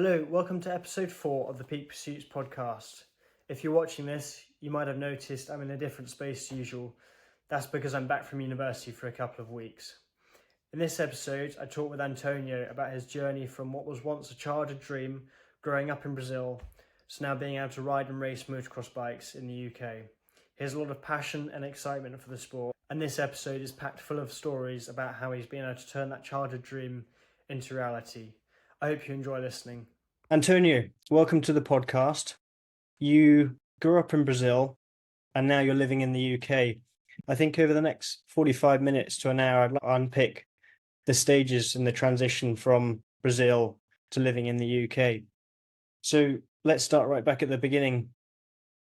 Hello, welcome to episode 4 of the Peak Pursuits podcast. If you're watching this, you might have noticed I'm in a different space to usual. That's because I'm back from university for a couple of weeks. In this episode, I talk with Antonio about his journey from what was once a childhood dream, growing up in Brazil, to now being able to ride and race motocross bikes in the UK. He has a lot of passion and excitement for the sport, and this episode is packed full of stories about how he's been able to turn that childhood dream into reality. I hope you enjoy listening. Antonio, welcome to the podcast. You grew up in Brazil and now you're living in the UK. I think over the next 45 minutes to an hour, I'd like to unpick the stages in the transition from Brazil to living in the UK. So let's start right back at the beginning.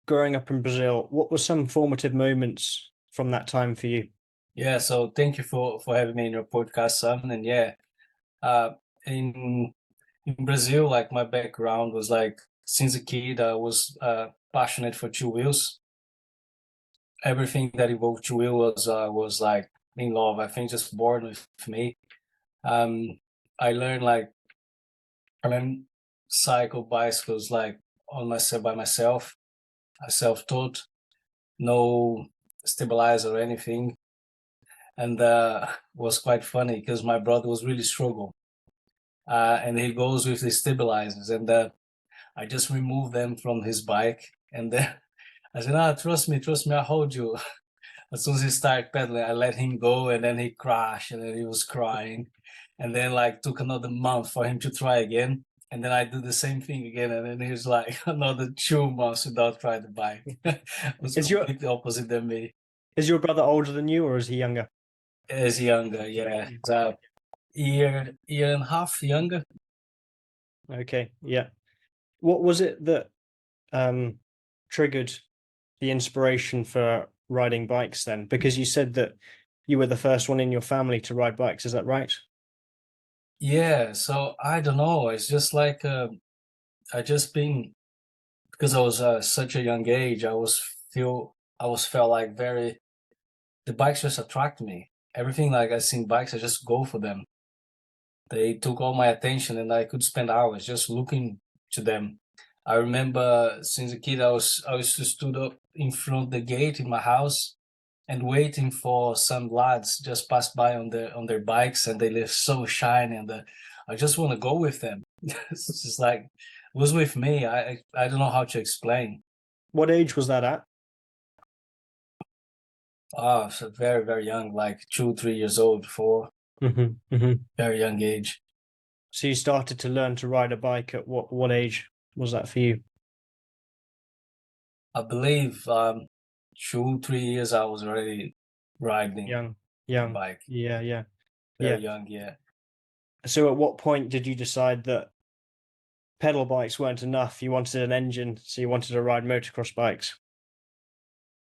Growing up in Brazil, what were some formative moments from that time for you? Yeah, so thank you for having me in your podcast, Sam. And in Brazil, like my background was like since a kid, I was passionate for two wheels. Everything that involved two wheels was like in love. I think just born with me. I learned cycle bicycles like on myself by myself. I self-taught, no stabilizer or anything. And was quite funny because my brother was really struggle. And he goes with the stabilizers, and I just removed them from his bike, and then I said, trust me, I'll hold you." As soon as he started pedaling, I let him go, and then he crashed, and then he was crying, and then like took another month for him to try again, and then I do the same thing again, and then he was like another 2 months without trying the bike. It was completely opposite than me. Is your brother older than you, or is he younger? He's younger, yeah. So year and a half younger. Okay, yeah. What was it that triggered the inspiration for riding bikes then? Because you said that you were the first one in your family to ride bikes, is that right? Yeah, so I don't know. It's just like I just been because I was such a young age. I was felt like the bikes just attract me. Everything like I seen bikes, I just go for them. They took all my attention, and I could spend hours just looking to them. I remember since a kid, I was stood up in front of the gate in my house and waiting for some lads just pass by on their bikes, and they look so shiny, and I just want to go with them. It's just like it was with me. I don't know how to explain. What age was that at? Oh, so very, very young, like 2, 3 years old, 4, very young age. So you started to learn to ride a bike at what age was that for you? I believe 2, 3 years I was already riding a Young. bike. Yeah. Very young, yeah. So at what point did you decide that pedal bikes weren't enough? You wanted an engine, so you wanted to ride motocross bikes.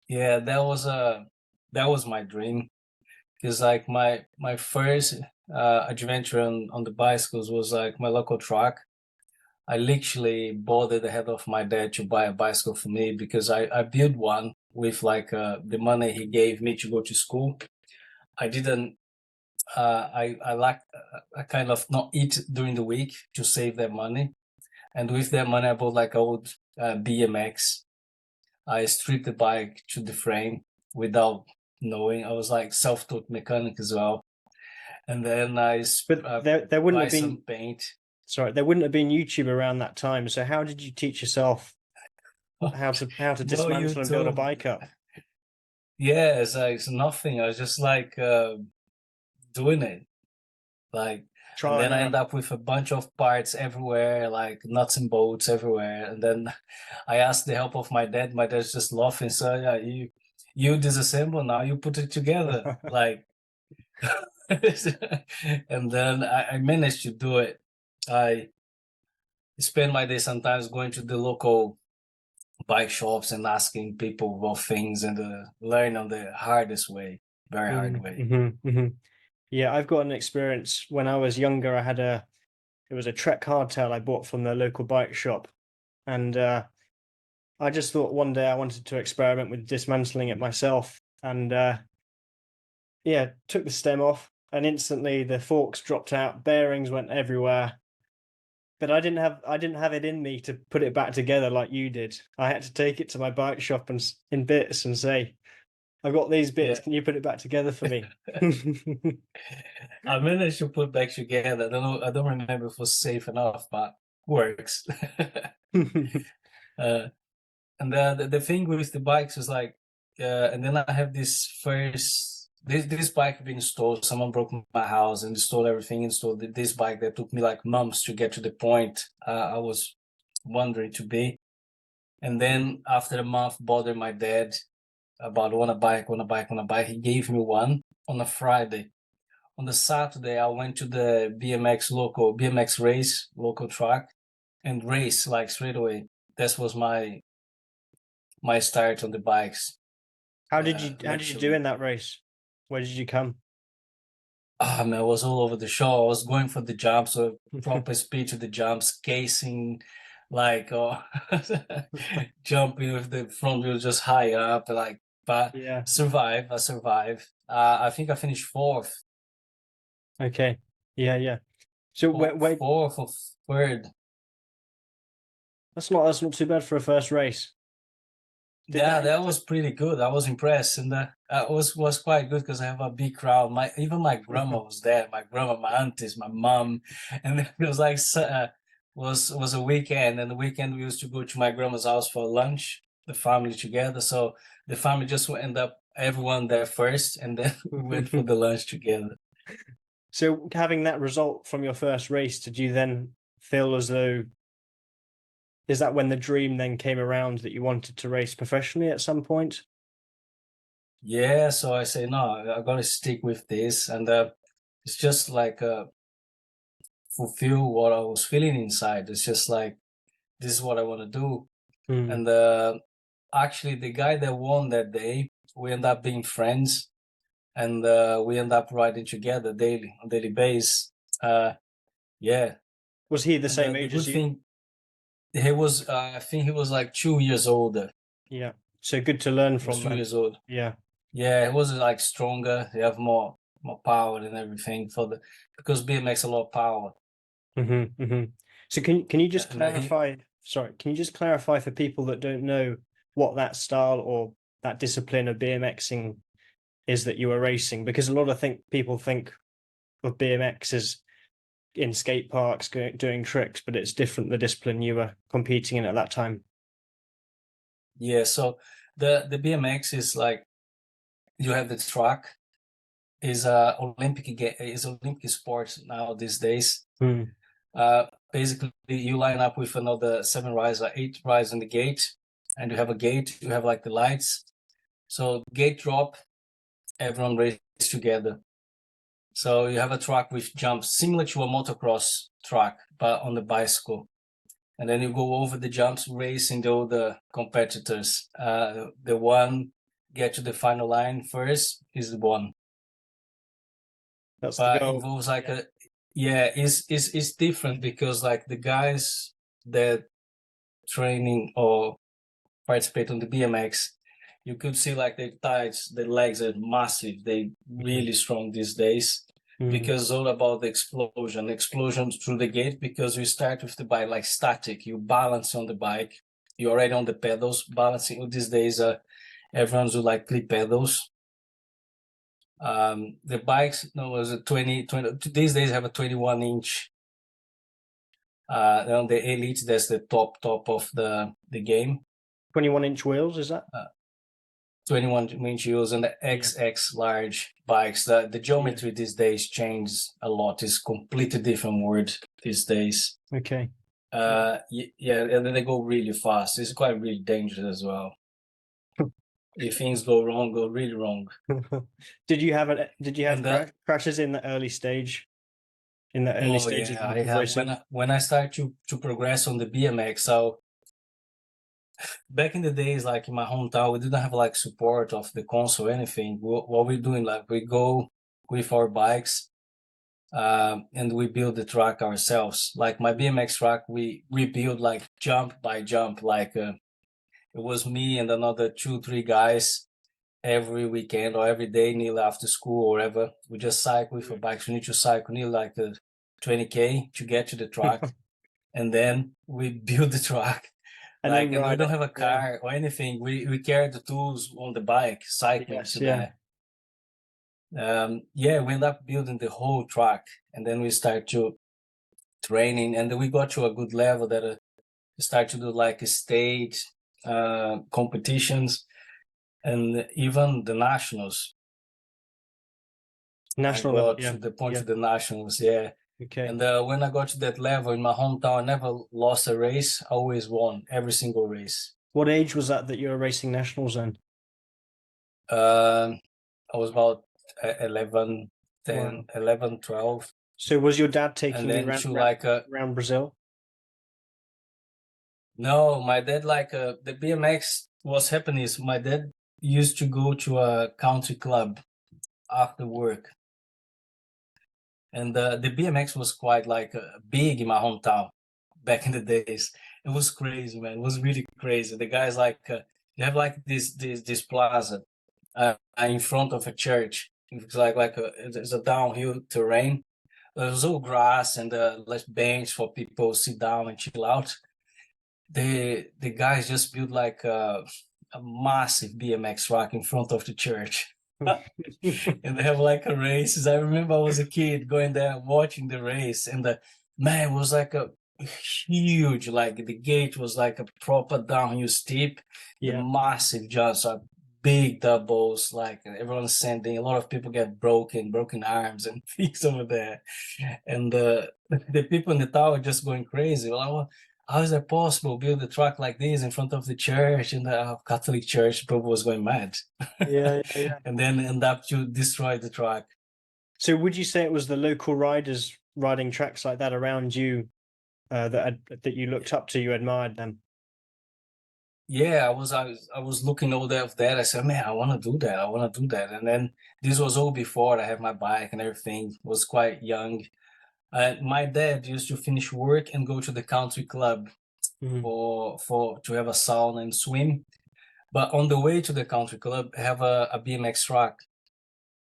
Yeah, that was my dream. Because like my first adventure on the bicycles was like my local track. I literally bothered the head of my dad to buy a bicycle for me because I built one with like the money he gave me to go to school. I didn't I like I kind of not eat during the week to save that money, and with that money I bought like old BMX. I stripped the bike to the frame without knowing. I was like self-taught mechanic as well. And then But there wouldn't buy have been some paint. Sorry, there wouldn't have been YouTube around that time. So how did you teach yourself how to No dismantle and build a YouTube. bike up? Yeah, it's nothing. I was just like doing it. Like, and Trial then and I error. end up with a bunch of parts everywhere, like nuts and bolts everywhere. And then I asked the help of my dad. My dad's just laughing. So yeah, you disassemble now, you put it together. Like and then I managed to do it. I spend my day sometimes going to the local bike shops and asking people about things and learn on the hardest way, very hard way. Yeah, I've got an experience. When I was younger, it was a Trek hardtail I bought from the local bike shop, and I just thought one day I wanted to experiment with dismantling it myself, and yeah, took the stem off, and instantly the forks dropped out, bearings went everywhere. but I didn't have it in me to put it back together like you did. I had to take it to my bike shop and in bits and say, "I've got these bits. Yeah. Can you put it back together for me?" I managed to put back together. I don't know. I don't remember if it was safe enough, but works. uh, and the thing with the bikes is like, and then I have this bike being installed. Someone broke my house and installed everything. Installed this bike that took me like months to get to the point I was wondering to be. And then after a month, bothered my dad about want a bike, want a bike, want a bike. He gave me one on a Friday. On the Saturday, I went to the BMX race, local track, and race like straight away. That was my start on the bikes. How did you do Literally. in that race? Where did you come? Ah, man, I was all over the show. I was going for the jumps, so proper speed to the jumps, casing, like jumping with the front wheel just high up, like. But Yeah. I survived. I think I finished fourth, Okay. Yeah, yeah. So wait, fourth or third. that's not too bad for a first race. Did Yeah, that that was pretty good. I was impressed, and was quite good because I have a big crowd. My grandma was there. My grandma, my aunties, my mom, and it was like was a weekend. And the weekend we used to go to my grandma's house for lunch, the family together. So the family just end up everyone there first, and then we went for the lunch together. So having that result from your first race, did you then feel as though is that when the dream then came around that you wanted to race professionally at some point? Yeah, so I say no, I gotta stick with this, and it's just like fulfill what I was feeling inside. It's just like this is what I want to do. Mm. And actually, the guy that won that day, we end up being friends, and we end up riding together daily on daily basis. Yeah, Was he the and same the age good as you? thing, he was. I think he was like 2 years older. Yeah. So good to learn He was from two then. years old. Yeah. Yeah, he was like stronger. He have more power and everything because BMX a lot of power. So can you just And he clarify? Sorry, can you just clarify for people that don't know what that style or that discipline of BMXing is that you were racing? Because a lot of people think of BMX as in skate parks doing tricks, but it's different the discipline you were competing in at that time. Yeah, so the BMX is like you have the track is Olympic sport now these days. Mm. Basically, you line up with another 7 rides or 8 rides in the gate, and you have a gate. You have like the lights. So gate drop, everyone races together. So you have a track with jumps similar to a motocross track, but on the bicycle. And then you go over the jumps, racing all the competitors. The one get to the final line first is the one. That's the But goal. involves like Yeah. it's different because like the guys that training or participate on the BMX, you could see like their thighs, their legs are massive. They really strong these days because it's all about the explosion through the gate. Because you start with the bike like static, you balance on the bike, you're already on the pedals balancing. These days, everyone's do like clip pedals. The bikes was a 20 these days have a 21-inch. On the Elite, that's the top of the game. 21-inch wheels, is that? 21-inch wheels and the XX large bikes. The geometry these days changes a lot. It's completely different word these days. Okay. Yeah, and then they go really fast. It's quite really dangerous as well. If things go wrong, go really wrong. Did you have And crashes in the early stage? In the early stages yeah, I of have racing? when I start to progress on the BMX. So back in the days, like in my hometown, we didn't have like support of the console or anything. What we're doing, like we go with our bikes, and we build the track ourselves. Like my BMX track, we build like jump by jump. Like it was me and another 2-3 guys every weekend or every day, nearly after school or whatever. We just cycle with our bikes. We need to cycle nearly like 20K to get to the track. and then we build the track. And then And we ride don't it. have a car or anything. We carry the tools on the bike, cycling Yes, to yeah. there. Yeah, we end up building the whole track, and then we start to training, and then we got to a good level that start to do like state competitions and even the nationals. I National level, got yeah. to the point Yeah. to the nationals, yeah. Okay. And when I got to that level in my hometown, I never lost a race. I always won every single race. What age was that you were racing nationals then? I was about 11, 10, Wow. 11, 12. So was your dad And taking you then around, to like, around Brazil? no, my dad, like, the BMX was happening is my dad used to go to a country club after work. And the BMX was quite like big in my hometown back in the days. It was crazy, man. It was really crazy. The guys like you have like this plaza in front of a church. It's like it's a downhill terrain. There's all grass and less bench for people to sit down and chill out. The guys just built like a massive BMX rack in front of the church. And they have like a races. I remember I was a kid going there watching the race, and the man it was like a huge, like the gate was like a proper downhill steep, the Yeah. massive jumps are big doubles, like everyone's sending a lot of people get broken arms and things over there. And the people in the tower just going crazy. Well, how is that possible? Build a track like this in front of the church, in the Catholic church, people was going mad. Yeah, yeah. And then end up to destroy the track. So would you say it was the local riders riding tracks like that around you that you looked up to, you admired them? Yeah, I was looking over there of that. I said, man, I want to do that. I want to do that. And then this was all before I have my bike and everything. Was quite young. My dad used to finish work and go to the country club for to have a sauna and swim. But on the way to the country club, have a BMX track.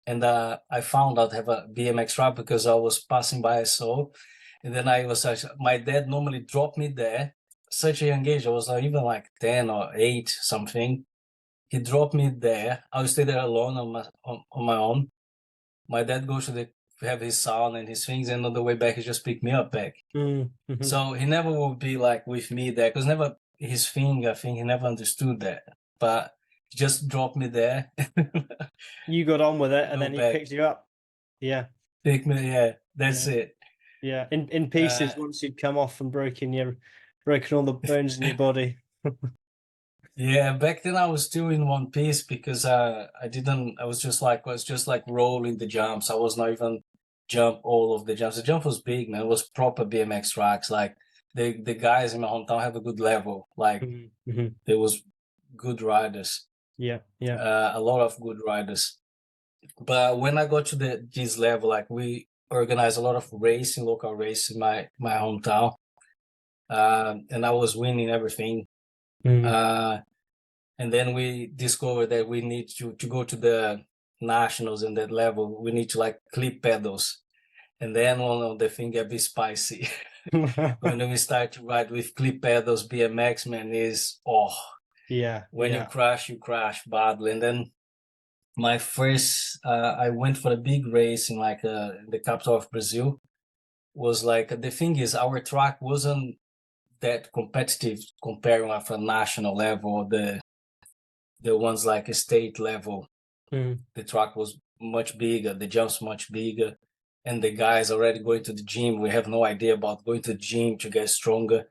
And I found out I have a BMX track because I was passing by, so, and then my dad normally dropped me there. Such a young age, I was not even like 10 or 8 something. He dropped me there. I would stay there alone on my own. My dad goes to have his sound and his things, and on the way back he just picked me up back. So he never will be like with me there, because never his thing. I think he never understood that, but he just dropped me there. You got on with it, and Go then he back. picked you up. Yeah, Pick me, yeah. That's Yeah. it. yeah. In pieces once you'd come off and broken all the bones in your body. Yeah, back then I was still in one piece because I was just like rolling the jumps. I was not even jump all of the jumps. The jump was big, man. It was proper BMX tracks. Like the guys in my hometown have a good level. Like there was good riders. Yeah, yeah. A lot of good riders. But when I got to this level, like we organized a lot of local race in my hometown. And I was winning everything. And then we discovered that we need to go to the nationals in that level. We need to like clip pedals. And then one of the thing a bit spicy. When we start to ride with clip pedals, BMX, man, is yeah. when you crash badly. And then my first, I went for a big race in like the capital of Brazil. Was like, the thing is, our track wasn't that competitive comparing with a national level, the ones like a state level. The track was much bigger, the jumps much bigger, and the guys already going to the gym. We have no idea about going to the gym to get stronger.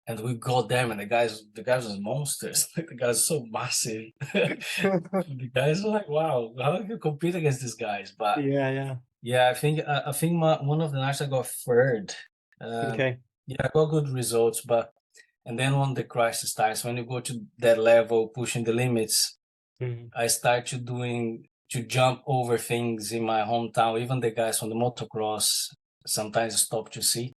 And we got them, and the guys was monsters. The guys are so massive. The guys are like, wow, how can you compete against these guys? But yeah, I think one of the nights I got third. Okay. Yeah, I got good results, but and then when the crash starts, when you go to that level, pushing the limits, I start to jump over things in my hometown. Even the guys from the motocross sometimes stop to see,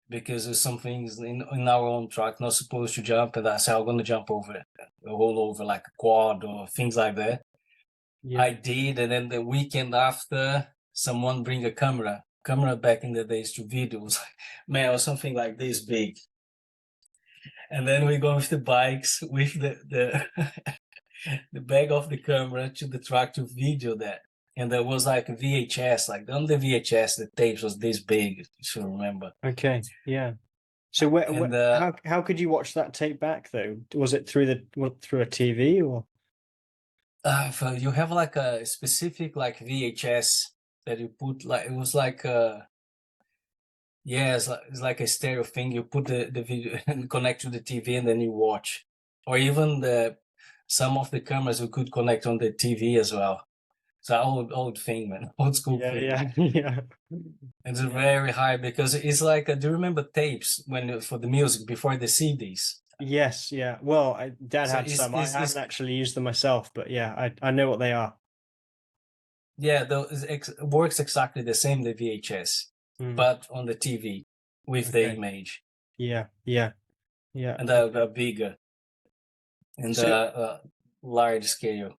because there's some things in our own track not supposed to jump, and I say I'm gonna jump over it, roll over like a quad or things like that. Yeah. I did, and then the weekend after, someone bring a camera back in the days to videos. Man, it was something like this big. And then we go with the bikes with the the bag of the camera to the track to video that. And there was like a VHS, like on the VHS, the tapes was this big, if you remember. Okay, yeah. So And how could you watch that tape back though? Was it through a TV or? so you have like a specific like VHS that you put like it was like yeah, it's like a stereo thing. You put the video and connect to the TV and then you watch. Or even some of the cameras you could connect on the TV as well. It's an old thing, man. Old school Yeah, thing. yeah, yeah. It's Yeah. very high because it's like do you remember tapes when for the music before the CDs? Yes, yeah. Well, Dad So had some. I haven't actually used them myself, but yeah, I know what they are. yeah, works exactly the same the VHS, Mm, but on the TV with the okay. image Yeah, yeah, yeah. and Okay. a bigger and So, large scale.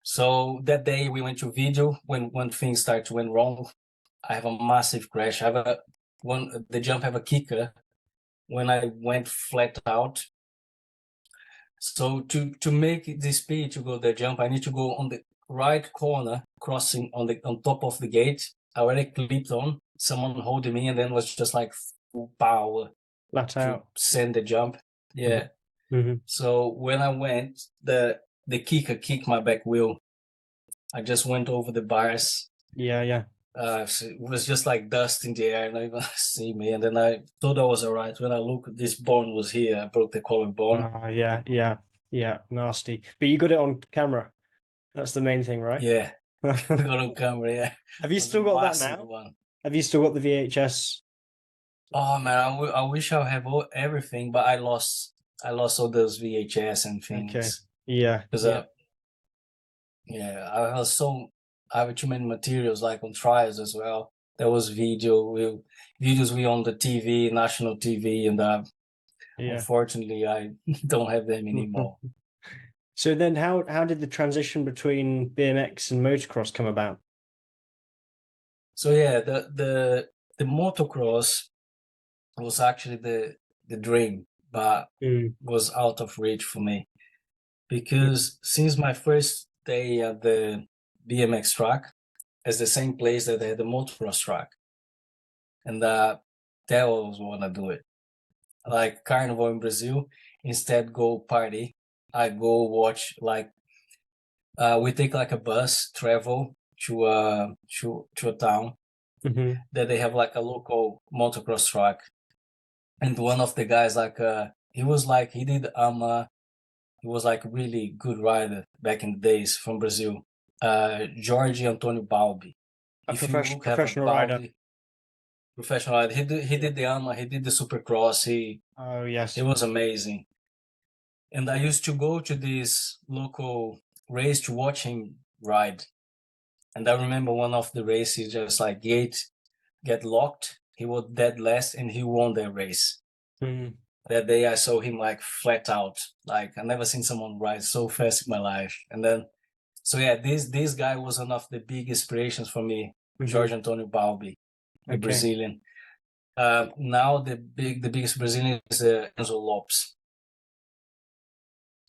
So that day we went to video when things started to went wrong. I have a massive crash. I have the jump have a kicker when I went flat out. So to make the speed to go the jump, I need to go on the right corner, crossing on top of the gate. I already clipped on, someone holding me, and then was just like full power flat to out. send the jump. Yeah. Mm-hmm. So when I went, the kicker kicked my back wheel. I just went over the bars. Yeah, yeah. So it was just like dust in the air, and I even see me. And then I thought I was all right. When I looked, this bone was here. I broke the collarbone. Yeah, yeah, yeah. Nasty. But you got it on camera. That's the main thing, right? Yeah, I got on camera. Yeah, Have you it was a still got that massive now? one. Have you still got the VHS? Oh man, I wish I have everything, but I lost all those VHS and Okay. things Yeah, because yeah, yeah, I have too many materials like on trials as well. There was videos we on the TV, national TV, and yeah. unfortunately I don't have them anymore. So then how did the transition between BMX and motocross come about? So yeah, the motocross was actually the dream, but was out of reach for me because since my first day at the BMX track, it's the same place that they had the motocross track, and that was wanna do it. Like Carnival in Brazil, instead go party. I go watch like we take like a bus travel to a town Mm-hmm. that they have like a local motocross track, and one of the guys like he was like he did he was like a really good rider back in the days from Brazil. Jorge Antonio Balbi. A If you look at a professional rider. Balbi professional rider, he did the he did the Supercross. Oh It yes. was amazing. And I used to go to this local race to watch him ride. And I remember one of the races just like get locked. He was dead last and he won the race. Mm. That day I saw him like flat out. Like I never seen someone ride so fast in my life. And then so yeah, this guy was one of the big inspirations for me, Jorge Antonio Balbi, the Okay. Brazilian. Now the biggest Brazilian is Enzo Lopes,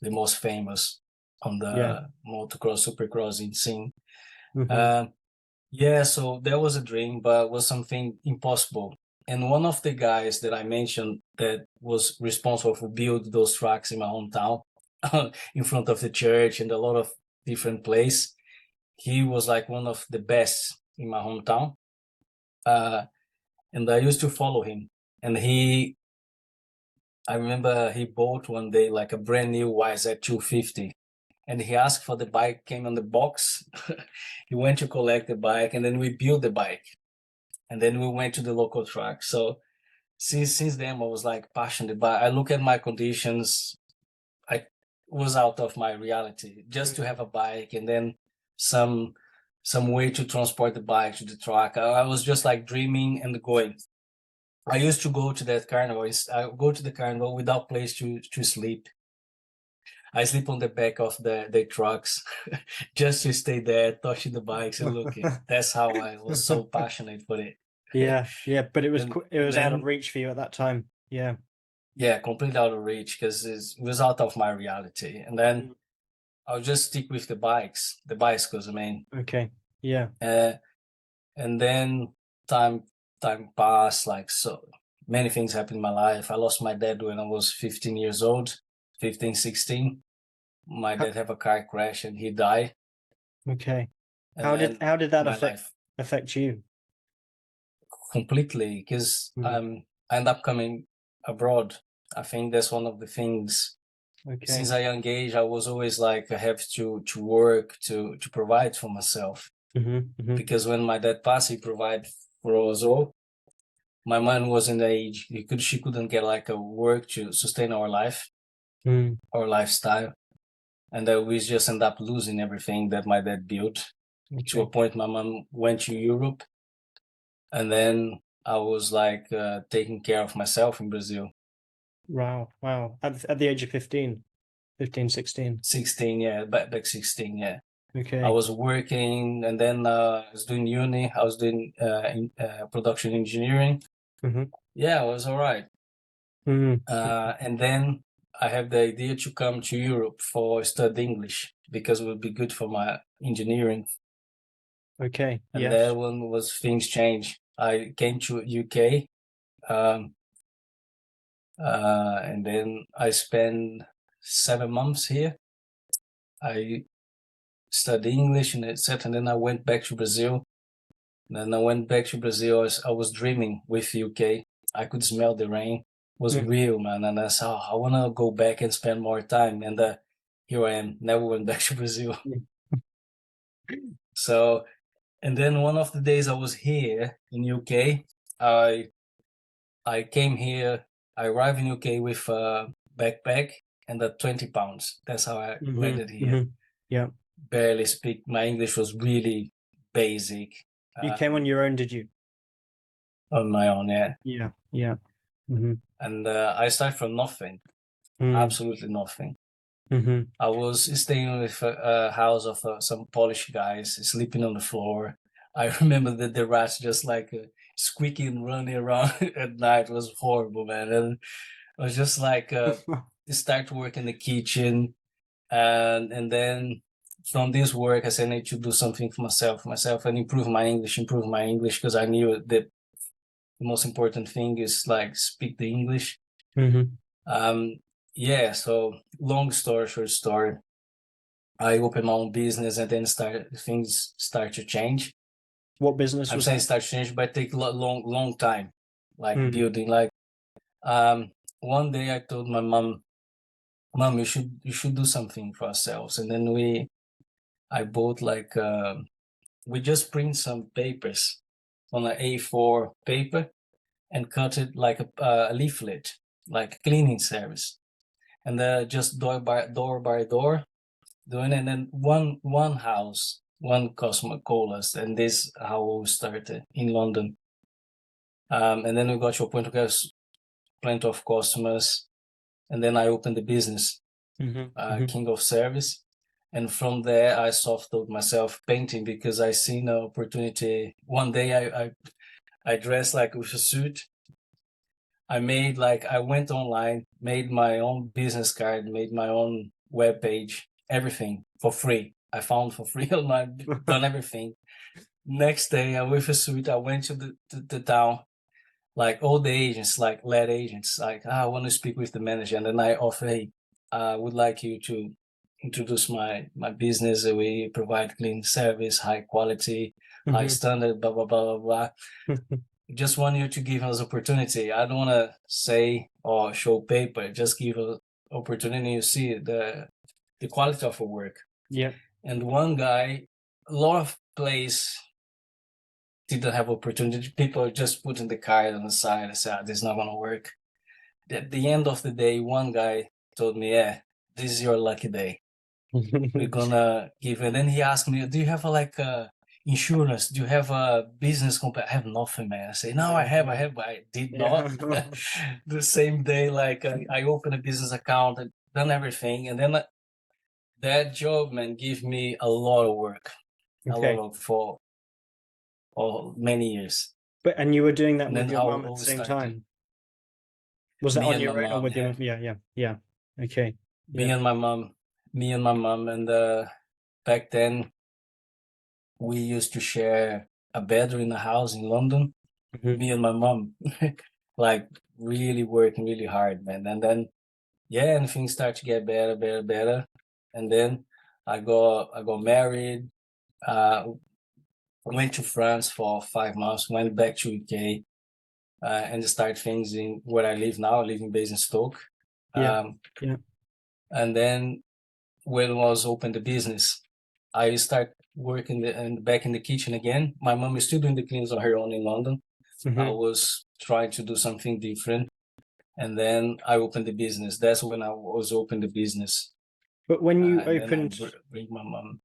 the most famous on Yeah. the motocross, supercrossing scene. Mm-hmm. Yeah, so that was a dream, but was something impossible. And one of the guys that I mentioned that was responsible for build those tracks in my hometown, in front of the church and a lot of different places, he was like one of the best in my hometown. And I used to follow him. And I remember he bought one day like a brand new YZ250. And he asked for the bike, came on the box. He went to collect the bike, and then we built the bike. And then we went to the local track. So since then, I was like passionate. But I look at my conditions, I was out of my reality. Just to have a bike and then some way to transport the bike to the track. I was just like dreaming and going. I used to go to that carnival. I go to the carnival without place to sleep. I sleep on the back of the trucks just to stay there, touching the bikes and looking. That's how I was so passionate for it. Yeah, yeah, but it was And it was out of then, reach for you at that time. Yeah. yeah, completely out of reach because it was out of my reality. And then I'll just stick with the bicycles, I mean. Okay. Yeah. And then time passed, like so many things happened in my life. I lost my dad when I was 15 years old, 15, 16. My Ho- dad had a car crash and he died. Okay. And then How did that my life affect you? completely, because Mm. I end up coming abroad. I think that's one of the things. Okay. Since a young age, I was always like, I have to work to provide for myself. Because when my dad passed, he provided for us all. My mom was in the age she couldn't get like a work to sustain our life, our lifestyle, and we just end up losing everything that my dad built. To a Okay. point, my mom went to Europe, and then I was like taking care of myself in Brazil. Wow. Wow. At the age of 15, 15, 16. 16, yeah, back 16, yeah. I Okay. was working, and then I was doing uni. I was doing production engineering. Yeah, it was all right. And then I have the idea to come to Europe for study English because it would be good for my engineering. Okay. And Yes. that one was things change. I came to UK, and then I spent 7 months here. I studied English and etc. And then I went back to Brazil. Then I went back to Brazil. I was dreaming with UK. I could smell the rain. It was real, man. And I said, I want to go back and spend more time. And here I am. Never went back to Brazil. So, and then one of the days I was here in UK, I came here. I arrived in UK with a backpack and £20. That's how I landed here. Yeah. Barely speak. My English was really basic. You came on your own, did you? On my own, yeah. Yeah. Yeah. And I started from nothing, absolutely nothing. I was staying with a house of some Polish guys, sleeping on the floor. I remember that the rats just like squeaking, running around at night. It was horrible, man. And I was just like, start work in the kitchen, and then from this work, I said I need to do something for myself, and improve my English, because I knew that the most important thing is like speak the English. Yeah, so long story, short story, I opened my own business and then things start to change. What business I'm was saying that? start to change, but take a long time, like building. Like one day I told my mom, you should do something for ourselves. And then I bought like we just print some papers on an A4 paper and cut it like a leaflet, like a cleaning service, and just door by door doing it. And then one house, one customer called us, and this is how we started in London. And then we got to a point where plenty of customers, and then I opened the business, King of Service. And from there, I soft-taught myself painting because I seen an opportunity. One day, I dressed like with a suit. I went online, made my own business card, made my own web page, everything for free. I found for free online, done everything. Next day, with a suit, I went to the town, like all the agents, like lead agents, like, I want to speak with the manager. And then I offer, hey, I would like you to introduce my business. We provide clean service, high quality, high standard, blah, blah, blah, blah, blah. Just want you to give us opportunity. I don't want to say or show paper, just give us opportunity. You see the quality of our work. Yeah. And one guy, a lot of place didn't have opportunity. People just putting the card on the side and said, this is not going to work. At the end of the day, one guy told me, yeah, this is your lucky day. We're going to give. And then he asked me, do you have insurance? Do you have a business company? I have nothing, man. I say, no, I have, but I did not. The same day, like I opened a business account and done everything. And then that job, man, gave me a lot of work, a lot of for many years. And you were doing that And with then your I mum at the always same started. time? Was that Me on and my your own or mom, with your yeah. mum? Yeah. Okay. Me Yeah. and my mom, and back then we used to share a bedroom in a house in London. Mhm. Me and my mom, like really working really hard, man. And then yeah, and things start to get better. And then I got married. Went to France for 5 months. Went back to UK. And start things in where I live now. I live in Basingstoke. Yeah. Um, Yeah. and then when was open the business, I start working and back in the kitchen again. My mom is still doing the cleans on her own in London. I Mhm. was trying to do something different, and then I opened the business. That's when I was open the business, But when you and then I opened bring my mom.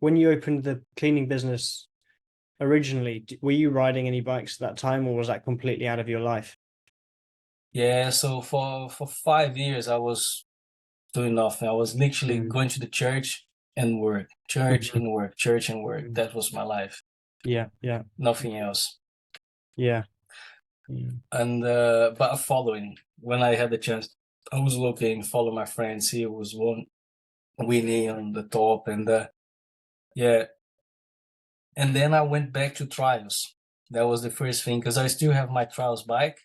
the cleaning business originally, were you riding any bikes at that time, or was that completely out of your life? Yeah, so for 5 years I was doing nothing. I was literally Mm. going to the church and work, church Mhm. and work, church and work. Mm. That was my life. Yeah. Yeah. Nothing else. Yeah. Yeah. And but following when I had the chance, I was looking, follow my friends. Here was one Winnie on the top, and yeah. And then I went back to trials. That was the first thing because I still have my trials bike.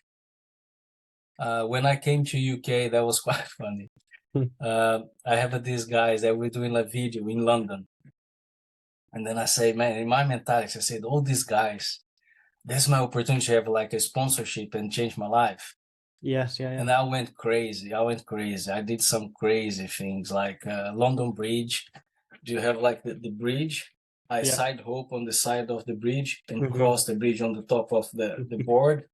When I came to UK, that was quite funny. Hmm. I have these guys that were doing a video in London, and then I say, man, in my mentality, I said, all these guys, that's my opportunity to have like a sponsorship and change my life. Yes. Yeah. And I went crazy. I did some crazy things like London Bridge. Do you have like the bridge? I Yeah. side hope on the side of the bridge and Mhm. cross the bridge on the top of the board.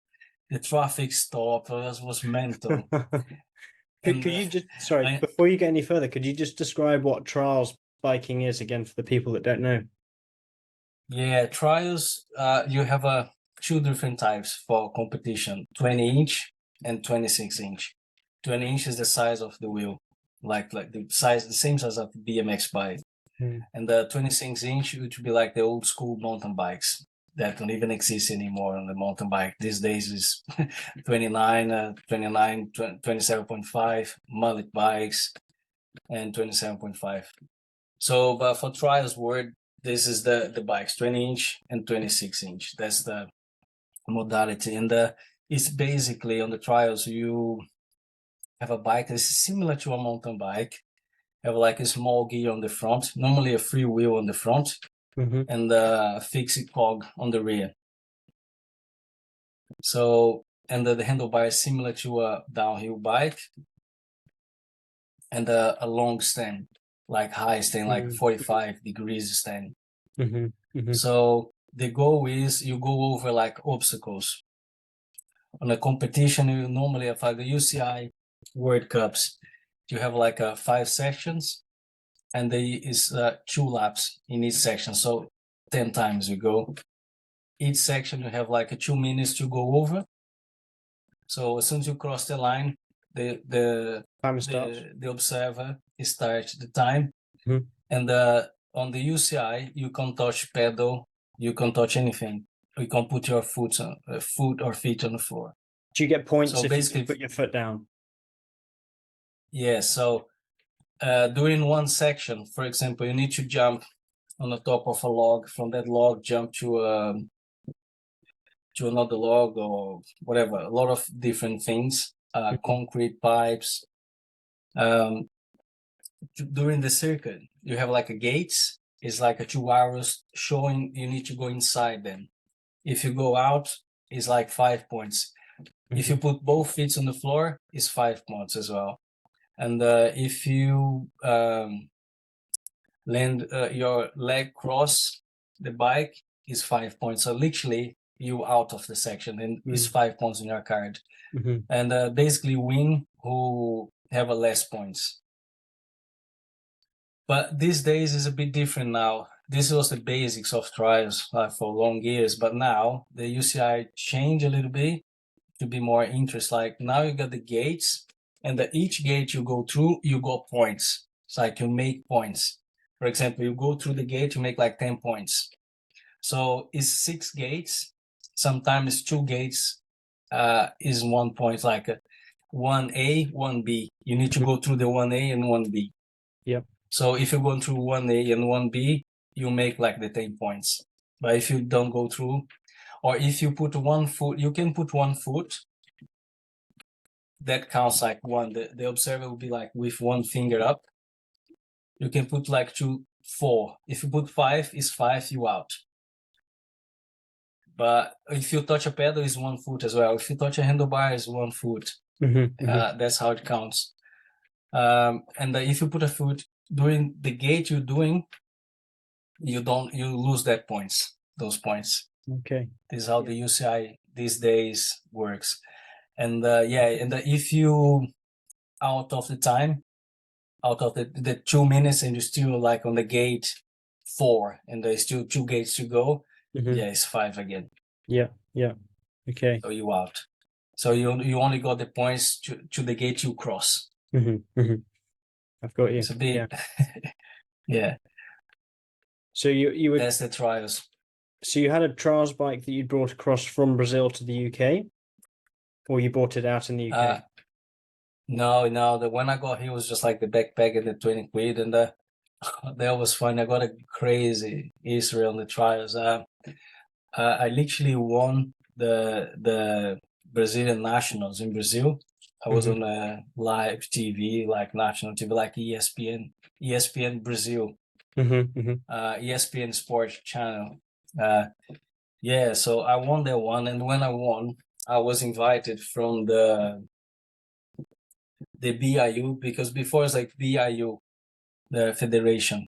The traffic stop was mental. Could And you just, sorry, I, before you get any further, could you just describe what trials biking is again for the people that don't know? yeah, trials, you have two different types for competition, 20-inch and 26-inch. 20-inch is the size of the wheel, like the size, the same size of the BMX bike. Mm. And the 26-inch would be like the old school mountain bikes that don't even exist anymore on the mountain bike. These days is 29, 27.5, mullet bikes, and 27.5. So, but for trials word, this is the bikes, 20-inch and 26-inch. That's the modality. And it's basically on the trials, you have a bike that's similar to a mountain bike, have like a small gear on the front, normally a free wheel on the front, Mhm. and a fixed cog on the rear. So, and the handlebar is similar to a downhill bike, and a long stand, like high stand, like Mhm. 45 degrees stand. Mhm. Mhm. So the goal is you go over like obstacles. On a competition, you normally have like the UCI World Cups. You have like 5 sections, and there is 2 laps in each section. So 10 times you go. Each section you have like 2 minutes to go over. So as soon as you cross the line, Time starts. the observer starts the time. Mhm. And on the UCI, you can't touch pedal, you can't touch anything. You can put your foot or feet on the floor. Do you get points So if you just basically, put your foot down? yeah. So during one section, for example, you need to jump on the top of a log. From that log, jump to another log or whatever. A lot of different things. Mhm. Concrete pipes. During the circuit, you have like a gates. It's like a 2 hours showing you need to go inside them. If you go out, it's like 5 points. If you Mhm. put both feet on the floor, it's 5 points as well. And if you land your leg cross the bike, is 5 points. So literally you out of the section and it's Mhm. 5 points on your card. Mhm. And basically win who have a less points. But these days is a bit different now. This was the basics of trials for long years, but now the UCI changed a little bit to be more interest. Like now you got the gates, and each gate you go through, you got points. It's like you make points. For example, you go through the gate, you make like 10 points. So it's 6 gates. Sometimes 2 gates is 1 point. Like 1A, 1B. You need to go through the 1A and 1B. Yep. So if you go through 1A and 1B, you make like the 10 points. But if you don't go through, or if you put one foot, you can put 1 foot. That counts like 1. The observer will be like with 1 finger up. You can put like 2, 4. If you put 5, it's 5, you out. But if you touch a pedal, it's 1 foot as well. If you touch a handlebar, it's 1 foot. That's how it counts. And if you put a foot during the gait you're doing, you lose those points. Okay. This is how the UCI these days works. And if you out of the 2 minutes and you're still like on the gate 4 and there's still 2 gates to go, it's 5 again. Yeah. Okay. So you out. So you only got the points to the gate you cross. I've got you. It's a bit, yeah. So you were. That's the trials. So you had a trials bike that you brought across from Brazil to the UK, or you bought it out in the UK? No. When I got here, it was just like the backpack and the 20 quid, and that was fun. I got a crazy history on the trials. I literally won the Brazilian nationals in Brazil. I was on a live TV, like national TV, like ESPN Brazil, ESPN Sports Channel. So I won that one, and when I won, I was invited from the BIU, because before it's like BIU, the Federation,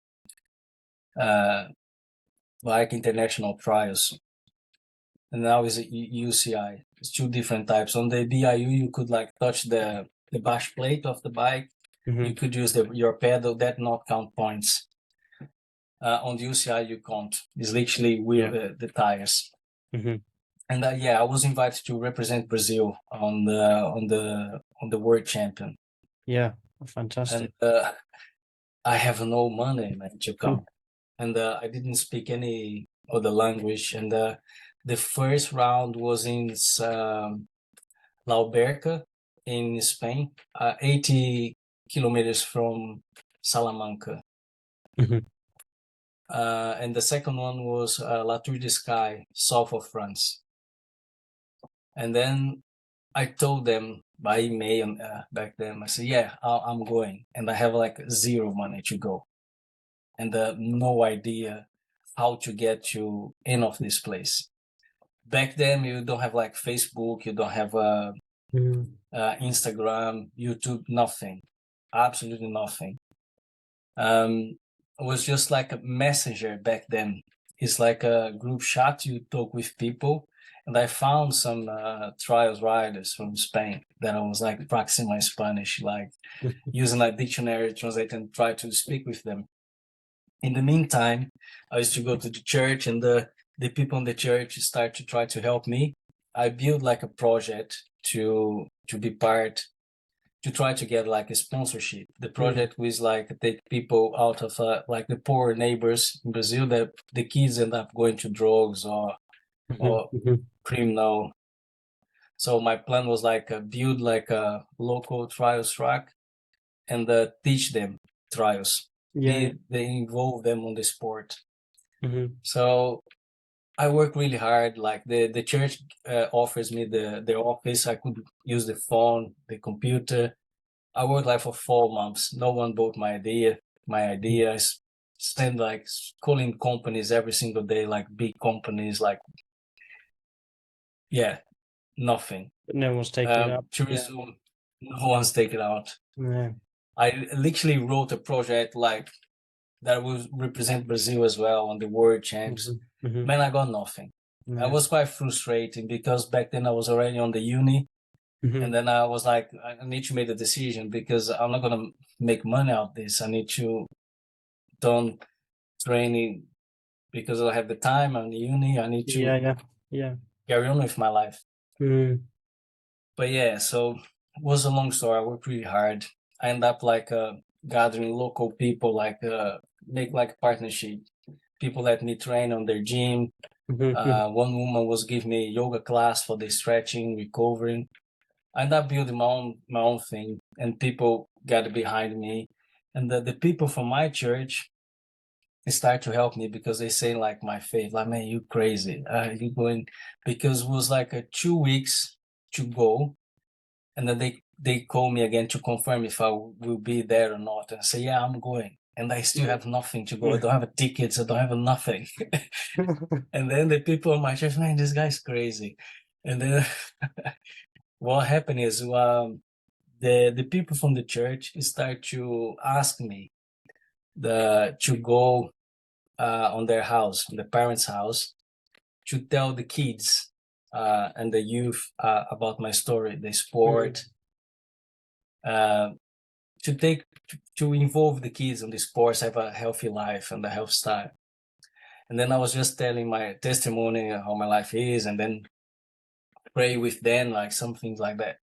like international trials, and now is UCI. It's 2 different types. On the BIU, you could like touch the bash plate of the bike. You could use your pedal, that not count points. On the UCI, you can't. It's literally with the tires. And I was invited to represent Brazil on the World Champion. Yeah, fantastic. And I have no money, man, to come. And I didn't speak any other language. And the first round was in La Alberca in Spain, 80 kilometers from Salamanca. And the second one was La Tour de Sky, south of France. And then I told them by email back then, I said, I'm going. And I have like 0 money to go. And no idea how to get you in of this place. Back then, you don't have like Facebook, you don't have Instagram, YouTube, nothing. Absolutely nothing. It was just like a messenger back then. It's like a group chat, you talk with people. And I found some trials riders from Spain that I was like practicing my Spanish, like using a dictionary, translate, and try to speak with them. In the meantime, I used to go to the church, and the people in the church start to try to help me. I built like a project to be part, to try to get like a sponsorship. The project was like take people out of like the poor neighbors in Brazil that the kids end up going to drugs or criminal. So my plan was like build like a local trials track and teach them trials. They involve them on the sport. So I work really hard. Like the church offers me the office. I could use the phone, the computer. I worked like for 4 months. No one bought my idea. My idea is spend like calling companies every single day, like big companies, like nothing. But no one's taking it up. Tourism, no one's taking it out. No. I literally wrote a project like that will represent Brazil as well on the World Champs. Man, I got nothing. I was quite frustrating because back then I was already on the uni. And then I was like, I need to make a decision because I'm not going to make money out of this. I need to done training because I have the time. I'm in the uni. I need to carry on with my life. But so it was a long story. I worked really hard. I ended up like gathering local people, like make like partnership. People let me train on their gym. One woman was giving me a yoga class for the stretching, recovering. I ended up building my own thing, and people got behind me. And the people from my church, they start to help me because they say like my faith, like, man, you crazy. You going, because it was like 2 weeks to go. And then they call me again to confirm if I will be there or not. And I say, yeah, I'm going. And I still have nothing to go. I don't have a ticket. I don't have nothing. And then the people in my church, man, this guy's crazy. And then what happened is the people from the church start to ask me to go on their house, the parents' house, to tell the kids and the youth about my story, the sport, to involve the kids in the sports, have a healthy life and a health style. And then I was just telling my testimony, how my life is, and then pray with them, like some things like that.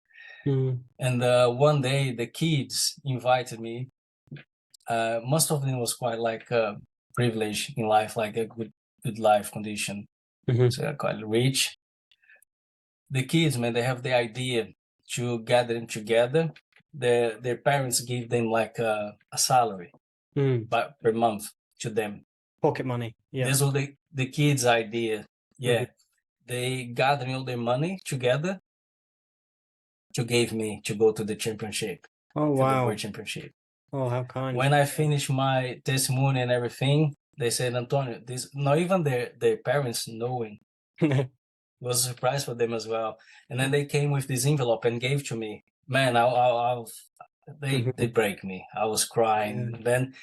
And one day the kids invited me. Most of them was quite like privileged in life, like a good life condition. So quite rich. The kids, man, they have the idea to gather them together. Their parents give them like a salary but per month to them. Pocket money. Yeah. This was the kids' idea. Yeah. They gathered all their money together to give me to go to the championship. Oh, to the wow. World Championship. Oh, how kind. When I finished my testimony and everything, they said, Antonio, this not even their parents knowing. It was a surprise for them as well. And then they came with this envelope and gave to me. Man, they break me. I was crying. Then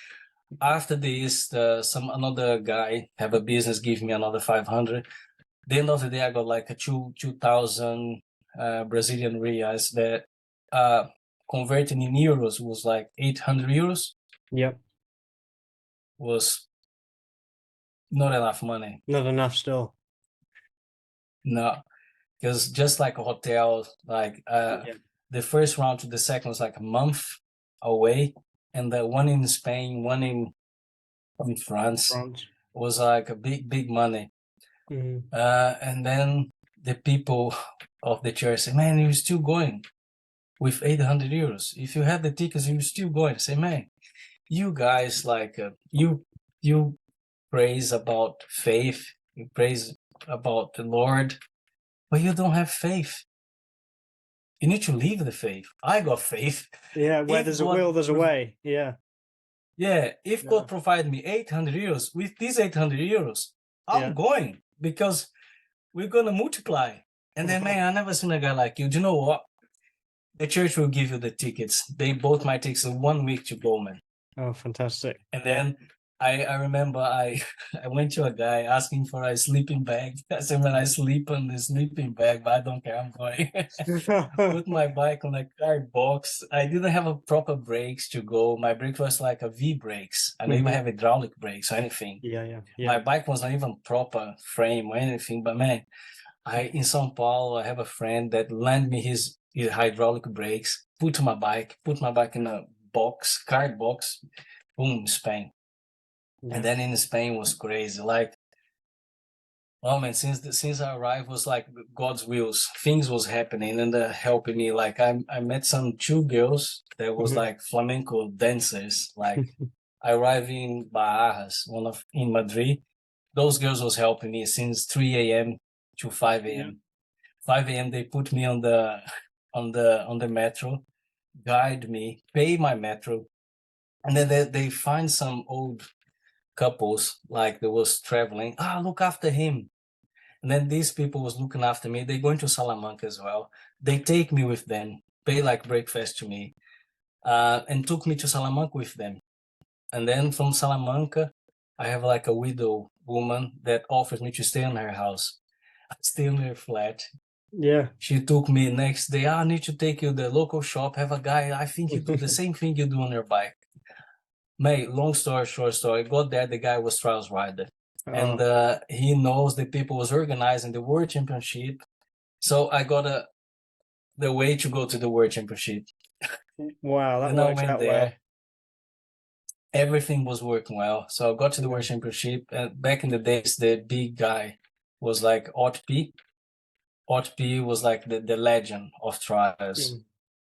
after this, another guy have a business, give me another 500. The end of the day, I got like a 2,000 Brazilian reais that converting in euros was like 800 euros. Yep. Was not enough money. Not enough still. No, because just like a hotel, like the first round to the second was like a month away, and the one in Spain, one in France was like a big money. And then the people of the church say, man, you're still going with 800 euros. If you have the tickets, you're still going. I say, man, you guys, like, you praise about faith, you praise about the Lord, but you don't have faith. You need to leave the faith. I got faith. Yeah, where there's a will, there's a way. Yeah. Yeah, if God provide me 800 euros, with these 800 euros, I'm going, because we're going to multiply. And then, man, I never seen a guy like you. Do you know what? The church will give you the tickets. They bought my tickets 1 week to go, man. Oh, fantastic. And then I remember I went to a guy asking for a sleeping bag. I said, man, I sleep on the sleeping bag, but I don't care, I'm going. Put my bike on a card box. I didn't have a proper brakes to go. My brake was like a V brakes. I didn't even have hydraulic brakes or anything. Yeah. My bike was not even proper frame or anything, but man, in São Paulo, I have a friend that lent me his hydraulic brakes, put my bike in a box, card box, boom, Spain. And then in Spain was crazy. Like, oh man, since I arrived was like God's wills. Things was happening and helping me. Like I met two girls that was like flamenco dancers. Like I arrived in Barajas, in Madrid. Those girls was helping me since 3 a.m. to 5 a.m. 5 a.m. they put me on the metro, guide me, pay my metro, and then they find some old couples like they was traveling. Look after him. And then these people was looking after me. They going to Salamanca as well. They take me with them, pay like breakfast to me, and took me to Salamanca with them. And then from Salamanca, I have like a widow woman that offers me to stay in her house. I stay in her flat. Yeah. She took me next day. I need to take you to the local shop. Have a guy. I think you do the same thing you do on your bike. Mate, long story, short story. Got there, the guy was trials rider. And he knows the people was organizing the World Championship. So I got the way to go to the World Championship. Wow, that worked out well. Everything was working well. So I got to the World Championship. And back in the days, the big guy was like Otpi. Otp was like the legend of trials.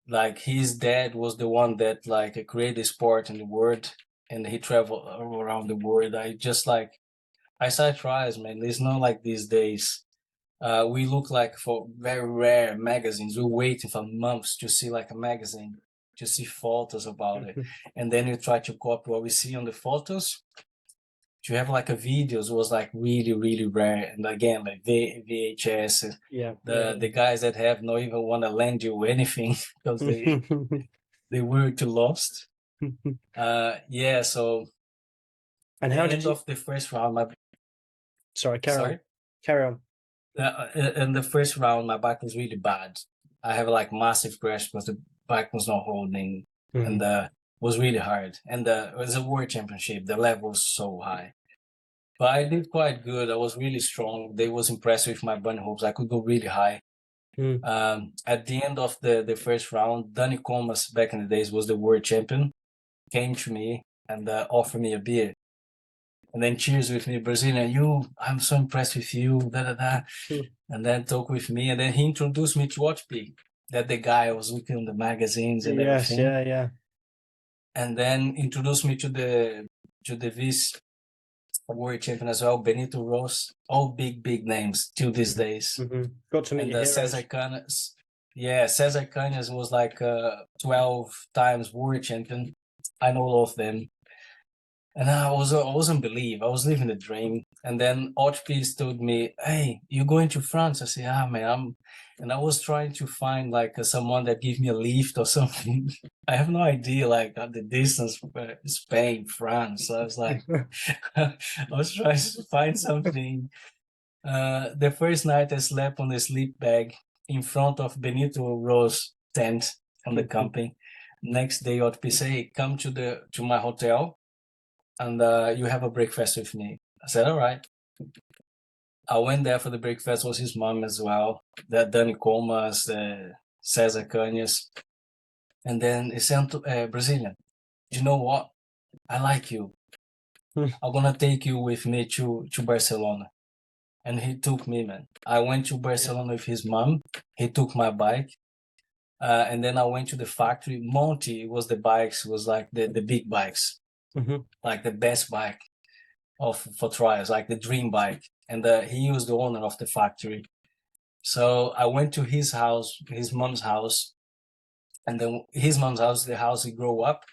Like his dad was the one that like created sport in the world, and he traveled around the world. I saw trials, man. It's not like these days. We look like for very rare magazines. We're waiting for months to see like a magazine, to see photos about it, and then you try to copy what we see on the photos. To have like a videos was like really really rare, and again like VHS. The guys that have not even want to lend you anything because they were too lost. Yeah. So And the how end did you? of the first round, my Sorry, sorry. Carry on. In the first round, my back was really bad. I have like massive crash because the back was not holding, and was really hard. And it was a world championship. The level was so high, but I did quite good. I was really strong. They was impressed with my bunny hopes. I could go really high. At the end of the first round, Danny Comas back in the days was the world champion. Came to me and offered me a beer. And then cheers with me, Brazilian. I'm so impressed with you, da da da. And then talk with me, and then he introduced me to Watchpeak, that the guy I was looking in the magazines and everything. Yeah. And then introduced me to the vice world champion as well, Benito Ross, all big names till these days. Got to meet And your heroes. Cesar Canas, Cesar Canas was like 12 times world champion. I know all of them. And I wasn't believe. I was living the dream. And then Otpiece told me, "Hey, you going to France?" I said, man, and I was trying to find like someone that give me a lift or something. I have no idea like the distance, Spain, France. So I was like, I was trying to find something. The first night I slept on a sleep bag in front of Benito Rose tent on the camping. Next day, Otpiece said, "Hey, come to my hotel, and you have a breakfast with me." I said, all right. I went there for the breakfast. Was his mom as well, that Dani Comas, Cesar Canas. And then he said, Brazilian, you know what? I like you. I'm going to take you with me to Barcelona. And he took me, man. I went to Barcelona with his mom. He took my bike. And then I went to the factory. Monty was the bikes, was like the big bikes, like the best bike for trials, like the dream bike. And he was the owner of the factory. So I went to his house, his mom's house, and then his mom's house, the house he grew up.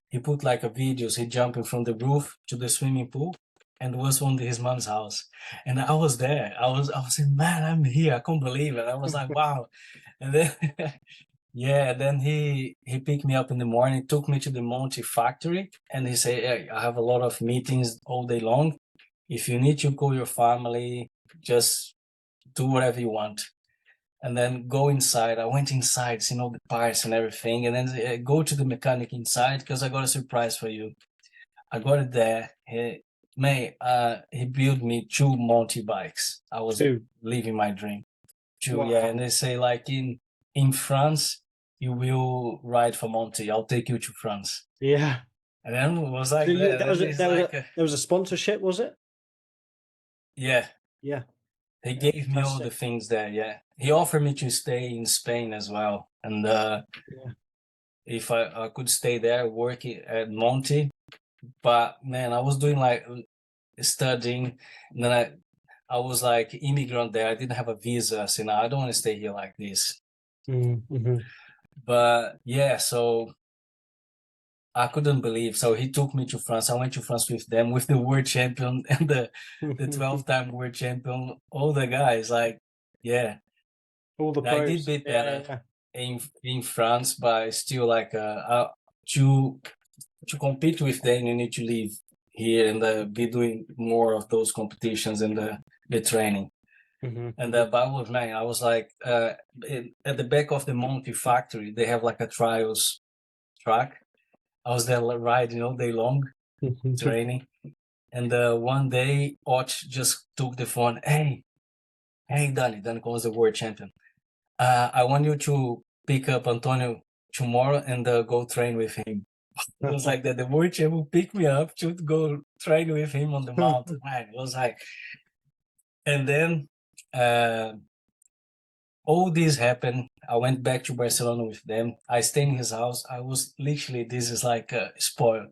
He put like a videos, he jumping from the roof to the swimming pool, and was on his mom's house. And I was there. I was like, man, I'm here. I can't believe it. I was like, wow. And then then he picked me up in the morning, took me to the Monty factory, and he said, "Hey, I have a lot of meetings all day long. If you need to call your family, just do whatever you want." And then go inside. I went inside, seen all the parts and everything, and then go to the mechanic inside because I got a surprise for you. I got it there. He built me 2 Monty bikes. I was living my dream. 2, Wow. and they say like in France, you will ride for Monty. I'll take you to France. Yeah. And then it was like there was a sponsorship, was it? Yeah. Yeah. He gave me all the things there, yeah. He offered me to stay in Spain as well. And if I could stay there working at Monty. But man, I was doing like studying, and then I was like immigrant there. I didn't have a visa, so I don't want to stay here like this. But yeah, so I couldn't believe. So he took me to France. I went to France with them, with the world champion and the 12-time world champion. All the guys, like, yeah. All the pros. I did beat better in France, but still like to compete with them, you need to live here and be doing more of those competitions and the training. And but I was like at the back of the Monty factory, they have like a trials track. I was there riding all day long, training. And one day, Och just took the phone. Hey, Danny was the world champion. I want you to pick up Antonio tomorrow and go train with him. It was like that. The world champion will pick me up to go train with him on the mountain. Man, it was like, and then all this happened. I went back to Barcelona with them. I stayed in his house. I was literally, this is like spoiled.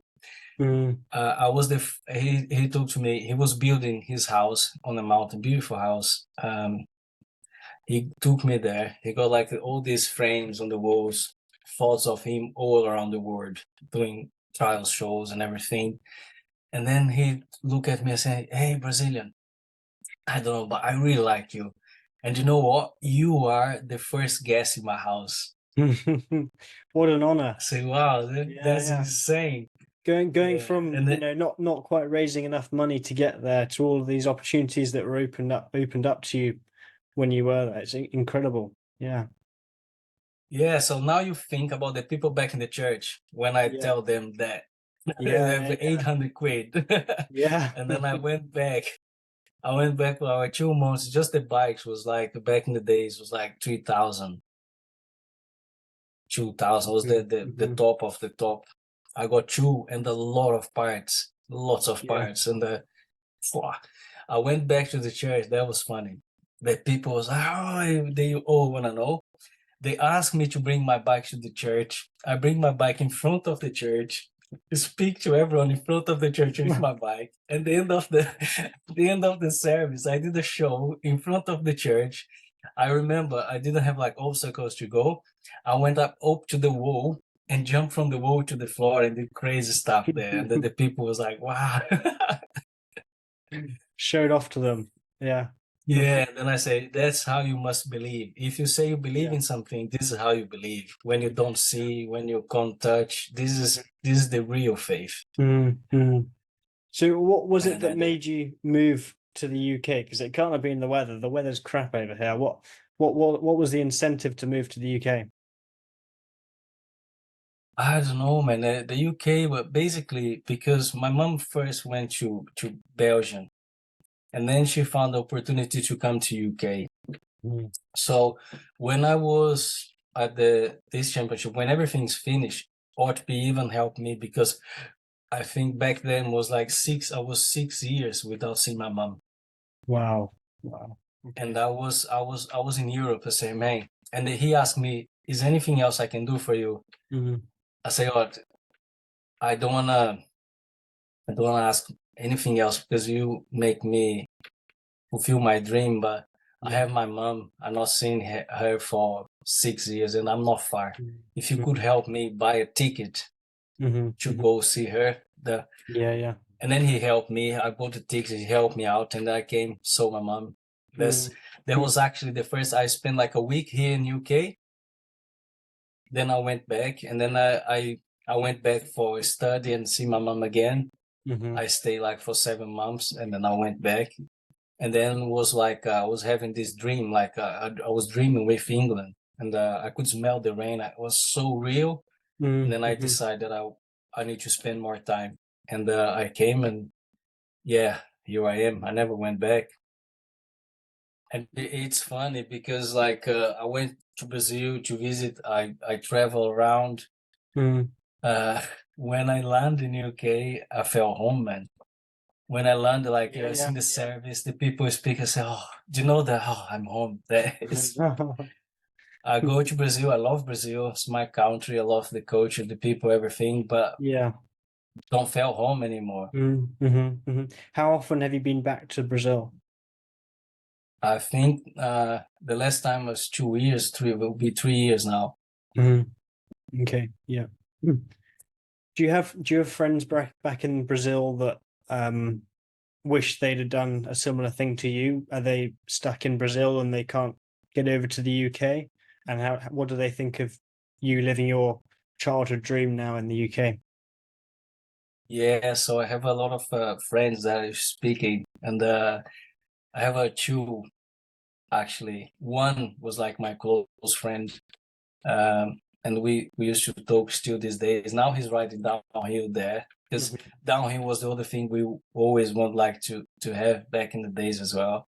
I was he told to me he was building his house on a mountain, beautiful house. He took me there. He got like all these frames on the walls, photos of him all around the world doing trial shows and everything. And then he looked at me and said, "Hey, Brazilian, I don't know, but I really like you. And you know what? You are the first guest in my house." What an honor. I say, wow, that's yeah. insane. Going Yeah, from and then, not quite raising enough money to get there to all of these opportunities that were opened up to you when you were there. It's incredible. Yeah. yeah, so now you think about the people back in the church when I Yeah. tell them that they Yeah. have 800 quid. Yeah. And then I went back for our 2 months. Just the bikes was like, back in the days, was like 3,000. 2,000 was the Mhm. top of the top. I got two and a lot of parts, lots of Yeah. parts. And I went back to the church. That was funny. The people was like, oh, they all want to know. They asked me to bring my bike to the church. I bring my bike in front of the church, speak to everyone in front of the church with my bike. And the end of the end of the service, I did a show in front of the church. I remember I didn't have like obstacles to go. I went up to the wall and jumped from the wall to the floor and did crazy stuff there. And then the people was like, wow. Showed off to them. Yeah. Yeah, and then I say, that's how you must believe. If you say you believe Yeah. in something, this is how you believe. When you don't see, when you can't touch, this is the real faith. Mm-hmm. So what was it And that made you move to the UK? Because it can't have been the weather. The weather's crap over here. What was the incentive to move to the UK? I don't know, man. The UK, but basically because my mom first went to Belgium, and then she found the opportunity to come to UK. So when I was at this championship, when everything's finished, OTP even helped me because I think back then was like I was 6 years without seeing my mom. Wow. Wow. Okay. And I was in Europe. I say, man, and then he asked me, is anything else I can do for you? I say, oh, I don't wanna ask anything else because you make me fulfill my dream, but I have my mom. I'm not seeing her for 6 years and I'm not far. If you could help me buy a ticket to go see her, Yeah. and then he helped me. I bought the ticket, he helped me out, and I came, saw my mom. That was actually the first. I spent like a week here in UK. Then I went back, and then I went back for study and see my mom again. I stayed like for 7 months, and then I went back. And then was like I was having this dream, like I was dreaming with England, and I could smell the rain. It was so real. And then I decided I need to spend more time, and I came, and yeah, here I am. I never went back. And it's funny because like I went to Brazil to visit. I travel around. When I landed in UK, I felt home, man. When I landed, like I seen the service, the people speak. I say, "Oh, do you know that? Oh, I'm home." That is. I go to Brazil. I love Brazil. It's my country. I love the culture, the people, everything. But Yeah. don't feel home anymore. How often have you been back to Brazil? I think the last time was 2 years. It will be 3 years now. Okay. Yeah. Do you have friends back in Brazil that wish they'd have done a similar thing to you? Are they stuck in Brazil and they can't get over to the UK? And what do they think of you living your childhood dream now in the UK? Yeah, so I have a lot of friends that are speaking, and I have two actually. One was like my close friend, and we used to talk still these days. Now he's riding downhill there because downhill was the other thing we always want like to have back in the days as well.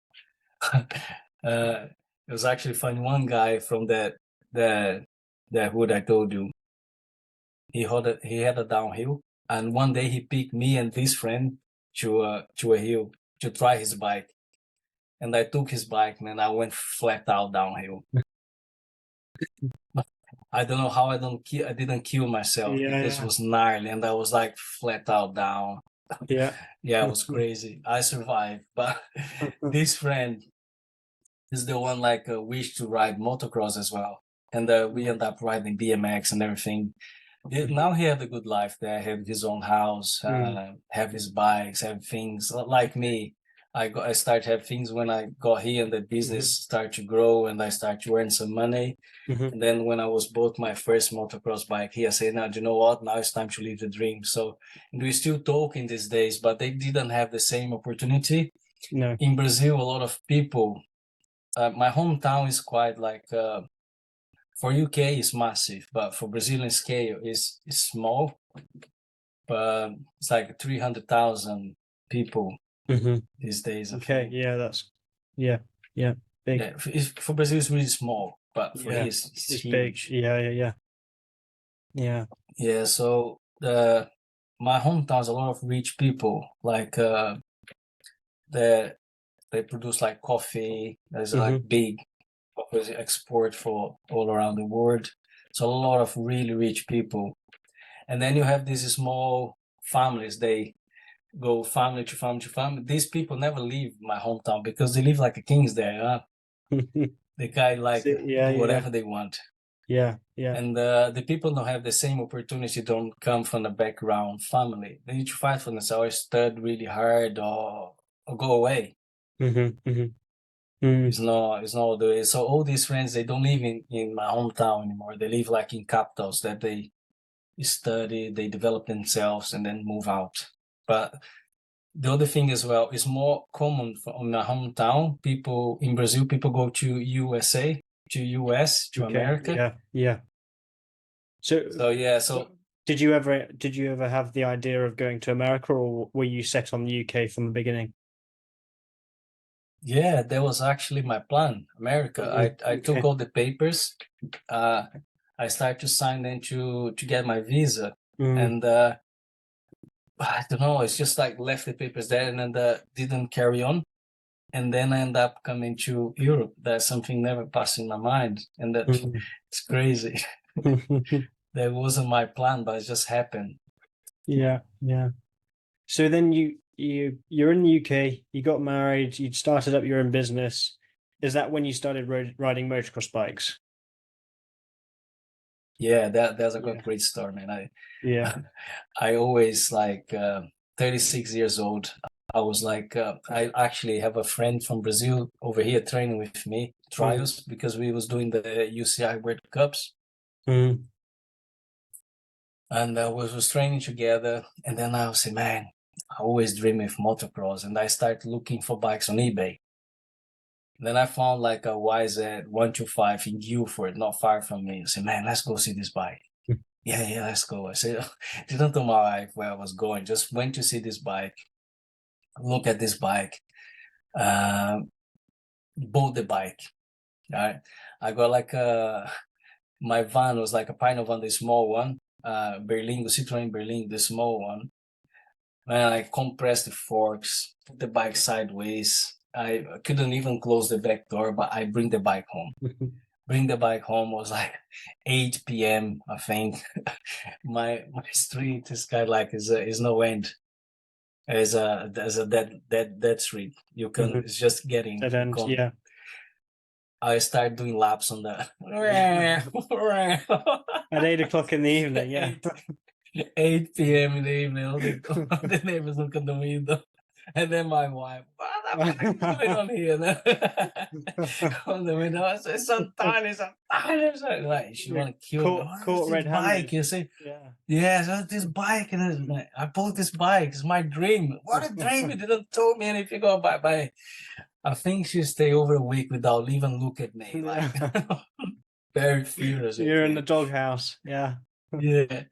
It was actually fun. One guy from the hood I told you, he had a downhill, and one day he picked me and this friend to a hill to try his bike, and I took his bike, man. I went flat out downhill. I don't know how I didn't kill myself because it Yeah, was gnarly and I was like flat out down. yeah. Yeah, it was crazy. I survived, but this friend is the one like wished to ride motocross as well, and we end up riding BMX and everything. Now he had a good life there, have his own house, Mm, have his bikes, have things like me. I started have things when I got here and the business mhm, started to grow and I started to earn some money. mhm. And then when I was bought my first motocross bike here, I said, now, do you know what? Now it's time to live the dream. So, and we still talking these days, but they didn't have the same opportunity. No. In Brazil, a lot of people, my hometown is quite like, for UK it's massive, but for Brazilian scale is small, but it's like 300,000 people Hmm. these days, I Okay. think. Yeah, yeah, yeah, big. Yeah, for Brazil it's really small, but for Yeah, here it's it's big. huge. Yeah, yeah, yeah, yeah. Yeah, so my hometown's a lot of rich people, like they they produce like coffee. There's like Hmm. big coffee export for all around the world. So a lot of really rich people. And then you have these small families. They go family to family to family. These people never leave my hometown because they live like a kings there. They can like Yeah, do yeah, whatever they want. yeah, yeah. And the people don't have the same opportunity, don't come from a background family. They need to fight for themselves, or study really hard, or go away. Hmm. Hmm. Mm. It's not the way. So all these friends, they don't live in my hometown anymore. They live like in capitals that they study, they develop themselves and then move out. But the other thing as well is more common in my hometown. People in Brazil, people go to USA, to US, to Okay. America. Yeah, yeah. So, So yeah, so did you ever have the idea of going to America, or were you set on the UK from the beginning? yeah, that was actually my plan. America. Mhm. I took Okay. all the papers. Uh, I started to sign them to get my visa, Mm. and I don't know. It's just like left the papers there and then didn't carry on. And then I end up coming to Europe. That's something never passed in my mind, and that Mm. it's crazy. That wasn't my plan, but it just happened. Yeah, yeah. So then you're in the UK, you got married, you'd started up your own business. Is that when you started riding motocross bikes? Yeah, that's a Yeah, great story, man. yeah. I always like 36 years old. I was like, I actually have a friend from Brazil over here training with me, Mm. trials, because we was doing the UCI World Cups. Mm. And was training together. And then I was say, man, I always dream of motocross. And I started looking for bikes on eBay. And then I found like a YZ125 in Guilford, not far from me. I said, man, let's go see this bike. Yeah, yeah, let's go. I said, didn't tell my wife where I was going, just went to see this bike, look at this bike, uh, bought the bike. All right. I got like my van was like a Pioneer van, the small one, Berlingo, Citroen Berlingo, the small one. And I compressed the forks, put the bike sideways. I couldn't even close the back door, but I bring the bike home. Bring the bike home was like 8 p.m. I think. My street is kind of like is no end. There's a dead street. You can Mhm. it's just getting Dead end. gone. Yeah. I start doing laps on the At 8 o'clock in the evening. Yeah. 8 8 p.m. in the evening. All the neighbors look at the window. And then my wife, what the fuck is going on here? On the window, I said, it's like, she Yeah. want to kill me. Caught What is caught this red-handed. bike? You see, Yeah. yes, this bike. And it's like, I bought this bike. It's my dream. What a dream. You didn't tell me anything about bike. I think she stayed over a week without even look at me. Like, Yeah. very furious with You're in the me. doghouse. Yeah. Yeah.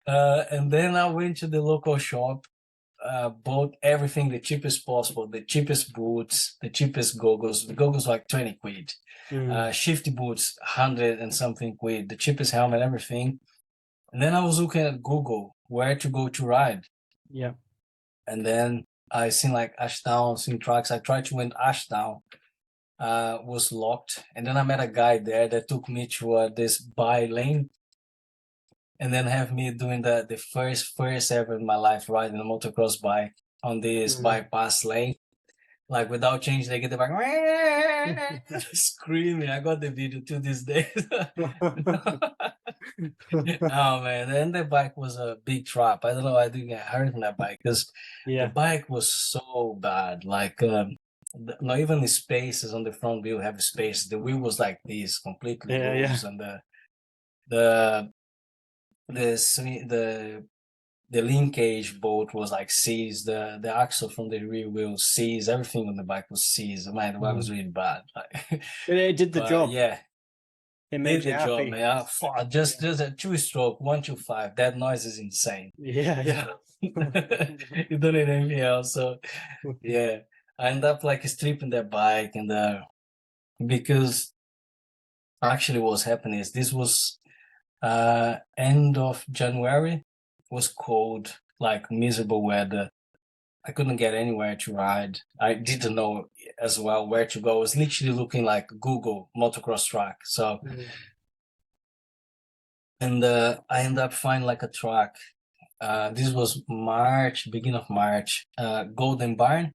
And then I went to the local shop, bought everything the cheapest possible, the cheapest boots, the cheapest goggles. The goggles were like 20 quid. Mm. Shifty boots, 100 and something quid, the cheapest helmet, everything. And then I was looking at Google where to go to ride. Yeah. And then I seen like Ashdown, seen tracks. I tried to win Ashdown. was locked, and then I met a guy there that took me to this by lane, and then have me doing the first ever in my life riding a motocross bike on this bypass lane, like without changing, they get the bike screaming. I got the video to this day. Oh man, then the bike was a big trap. I don't know, I didn't get hurt on that bike because the bike was so bad. Like not even the spaces on the front wheel have space. The wheel was like this, completely loose, and the the linkage bolt was like seized. The axle from the rear wheel seized. Everything on the bike was seized. Man, the bike was really bad. Like, But it did the job. Yeah. It made Did you the happy. job, man. Just a 2-stroke 125. That noise is insane. Yeah. You don't need anything else. So yeah, I end up like stripping that bike, and because actually what was happening is this was end of January. It was cold, like miserable weather. I couldn't get anywhere to ride. I didn't know as well where to go. I was literally looking like Google motocross track. So and I ended up finding like a track. This was March, beginning of March. Golden Barn.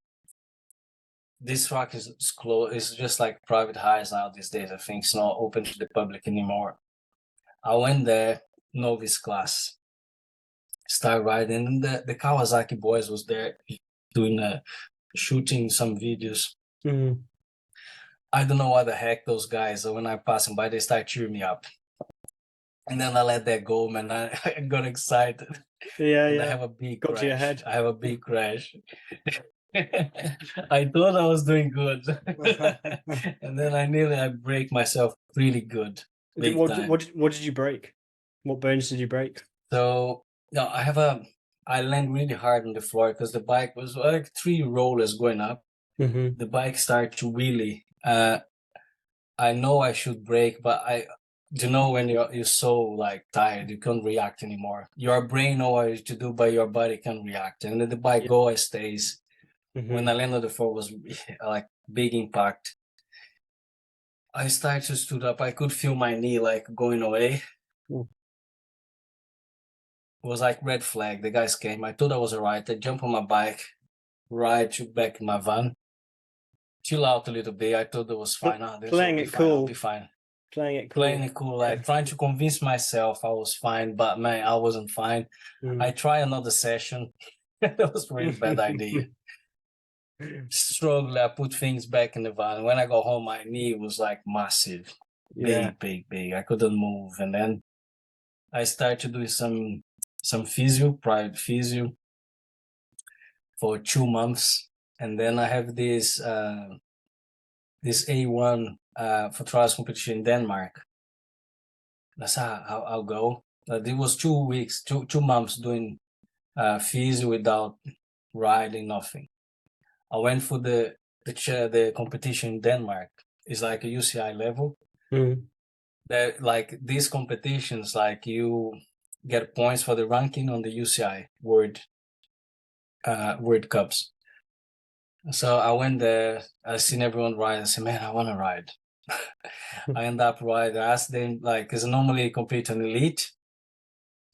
This track is closed. It's just like private hires now these days. I think it's not open to the public anymore. I went there, novice class, start riding, and the Kawasaki boys was there doing shooting some videos. I don't know what the heck those guys. So when I pass them by, they start cheering me up. And then I let that go, man. I got excited. And I have a big crash. To your head. I have a big crash. I thought I was doing good. And then I break myself really good. What did you break? What bones did you break? So no, I land really hard on the floor because the bike was like 3 rollers going up. The bike started to wheelie. I know I should brake, but when you're so like tired, you can't react anymore. Your brain knows what to do, but your body can't react. And then the bike goes, stays. When I landed on the floor, was like big impact. I started to stood up. I could feel my knee like going away. It was like red flag. The guys came. I thought I was alright. I jumped on my bike, ride to back in my van, chill out a little bit. I thought it was fine. Playing it cool. I'll be fine. Playing it cool, like trying to convince myself I was fine, but man, I wasn't fine. I try another session. That was a really bad idea. Struggle. I put things back in the van. When I got home, my knee was like massive, big. I couldn't move, and then I started to do some private physio for 2 months, and then I have this A1 for trials competition in Denmark. That's how I'll go. It was 2 weeks, 2 months doing physio without riding, nothing. I went for the competition in Denmark. It's like a UCI level. Like these competitions, like you get points for the ranking on the UCI World Cups. So I went there. I seen everyone ride. I said, "Man, I want to ride." I end up riding. I asked them, like, because normally compete on elite.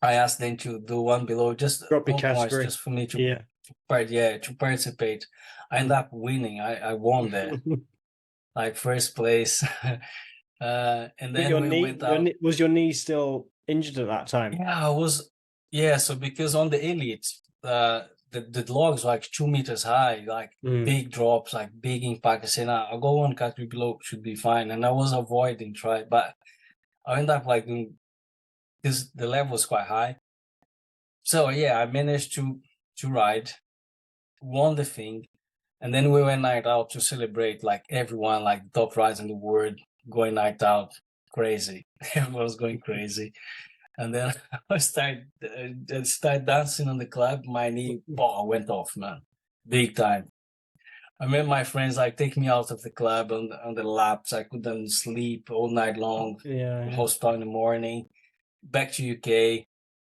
I asked them to do one below, just drop your points, category, just for me to participate. I end up winning. I won there, like first place. And then we went out. Was your knee still injured at that time? Yeah, I was. Yeah, so because on the elite, the logs were like 2 meters high, like big drops, like big impact. I said, "Nah, I'll go 1 category below, should be fine." And I was avoiding but I ended up like doing, because the level was quite high. So yeah, I managed to ride, won the thing, and then we went night out to celebrate, like everyone, like top riders in the world, going night out, crazy. Everyone was going crazy. And then I started dancing on the club. My knee went off, man, big time. I met my friends like take me out of the club on the laps. I couldn't sleep all night long. Hospital in the morning. Back to UK,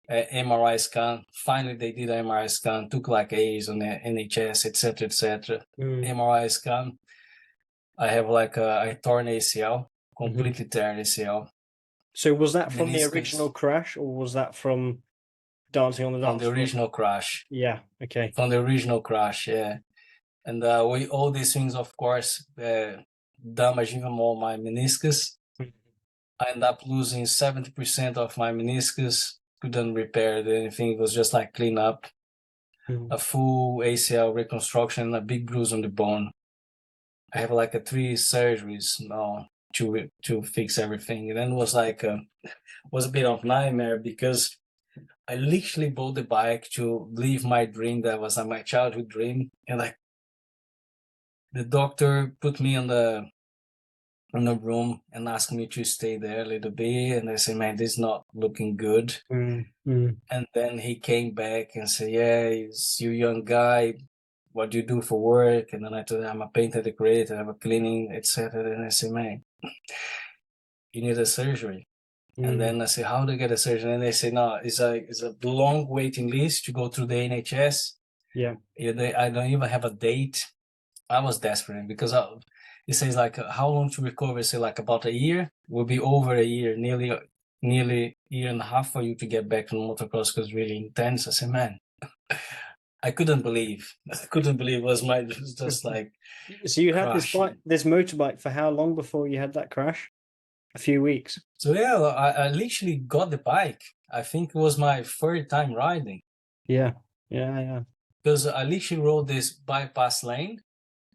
MRI scan. Finally, they did an MRI scan. Took like A's on the NHS, etc. MRI scan. I have like I torn ACL, completely tear ACL, So was that from the meniscus original crash, or was that from dancing on the from the dance floor? original crash. Yeah. Okay. From the original crash, yeah. And we all these things, of course, damage even more my meniscus. I ended up losing 70% of my meniscus. Couldn't repair anything. It was just like clean up, a full ACL reconstruction, a big bruise on the bone. I have like 3 surgeries now to fix everything. And then it was like was a bit of nightmare because I literally bought the bike to live my dream that was my childhood dream, and like the doctor put me in the room and asked me to stay there a little bit, and I said, "Man, this is not looking good." And then he came back and said, "Yeah, you young guy. What do you do for work?" And then I told him, "I'm a painter decorator, I'm a cleaning, etc." And I said, "Man, you need a surgery." And then I said, "How do I get a surgery?" And they say, "No, it's a long waiting list to go through the NHS. Yeah. I don't even have a date." I was desperate because it says like how long to recover. Say like about a year. Will be over a year, nearly year and a half for you to get back to motocross because really intense. I said, "Man, I couldn't believe it was just like So you had this crushing." this motorbike for how long before you had that crash? A few weeks. So yeah, I literally got the bike. I think it was my third time riding Yeah. Yeah. because I literally rode this bypass lane,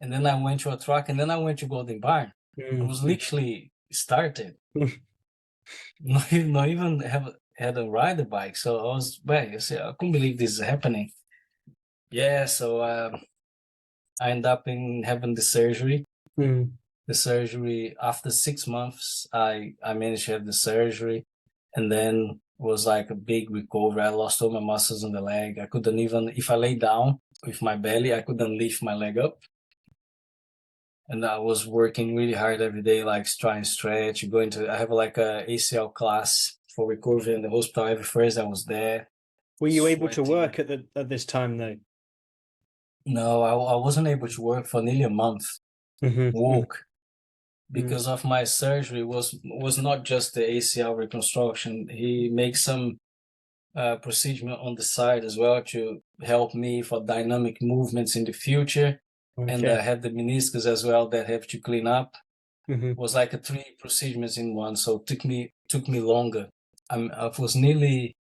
and then I went to a track, and then I went to Golden Barn. I was literally started. Not even have had a ride bike, so I was back. I couldn't believe this is happening. Yeah, so I ended up in having the surgery. The surgery after 6 months, I managed to have the surgery, and then was like a big recovery. I lost all my muscles in the leg. I couldn't even, if I lay down with my belly, I couldn't lift my leg up. And I was working really hard every day, like trying to stretch, I have like a ACL class for recovery in the hospital every Thursday. I was there. Were you able to Sweating. work at this time though? No, I wasn't able to work for nearly a month. Walk because of my surgery was not just the ACL reconstruction. He makes some procedure on the side as well to help me for dynamic movements in the future. And I have the meniscus as well that have to clean up. It was like 3 procedures in one, so it took me longer. I was nearly,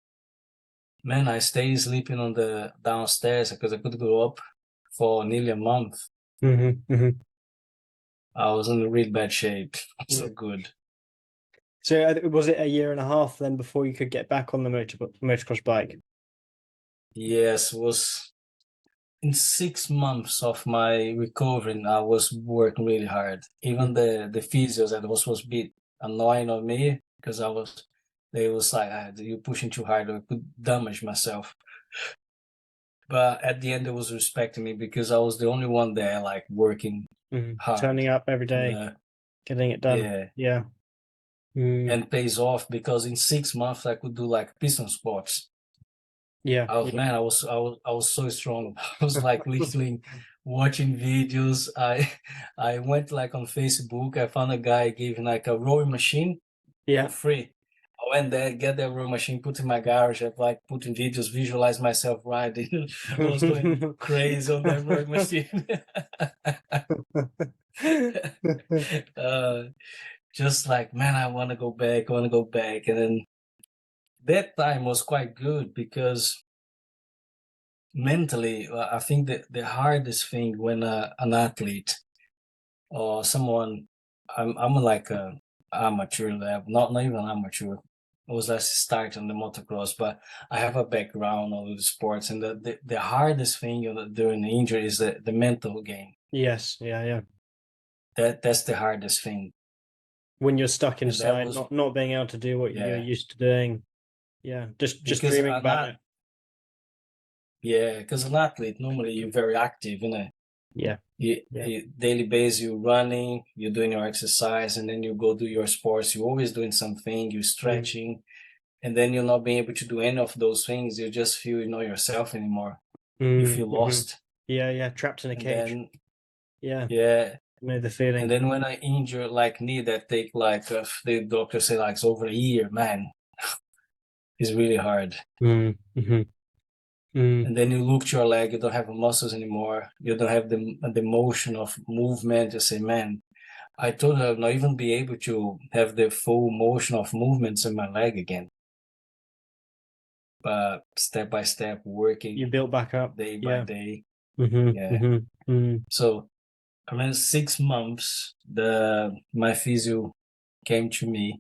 man, I stayed sleeping on the downstairs because I could go up for nearly a month. I was in really bad shape. So good. So was it a year and a half then before you could get back on the motocross bike? Yes, it was in 6 months of my recovering. I was working really hard. Even the physios that was supposed to be annoying on me because they was like, "You're pushing too hard, or I could damage myself." But at the end, they was respecting me because I was the only one there, like working hard, turning up every day, getting it done. Yeah. And pays off because in 6 months I could do like piston sports. Yeah. Man, I was so strong. I was like literally watching videos. I went like on Facebook. I found a guy giving like a rowing machine for free. I went there, get that rowing machine, put in my garage. I like putting videos, visualize myself riding. I was going crazy on that rowing machine. Just like, man, I want to go back. And then that time was quite good because mentally, I think that the hardest thing when an athlete or someone, I'm like a amateur level, not even amateur. I was just starting the motocross, but I have a background on the sports, and the hardest thing during the injury is the mental game. Yes. Yeah. That's the hardest thing. When you're stuck inside, not being able to do what you're used to doing. Yeah, just dreaming about it. Yeah, because an athlete, normally you're very active, you know. Yeah. Daily basis, you're running, you're doing your exercise, and then you go do your sports. You're always doing something, you're stretching, and then you're not being able to do any of those things. You just feel you're not yourself anymore. You feel lost. Yeah, trapped in a cage. Yeah, know the feeling. And then when I injure like knee that take like the doctor say like it's over a year, man, it's really hard. Mm-hmm. Mm. And then you look to your leg, you don't have muscles anymore. You don't have the motion of movement. You say, man, I thought I'd not even be able to have the full motion of movements in my leg again. But step by step, working. You built back up day by day. Mm-hmm. Yeah. Mm-hmm. Mm. So around 6 months, my physio came to me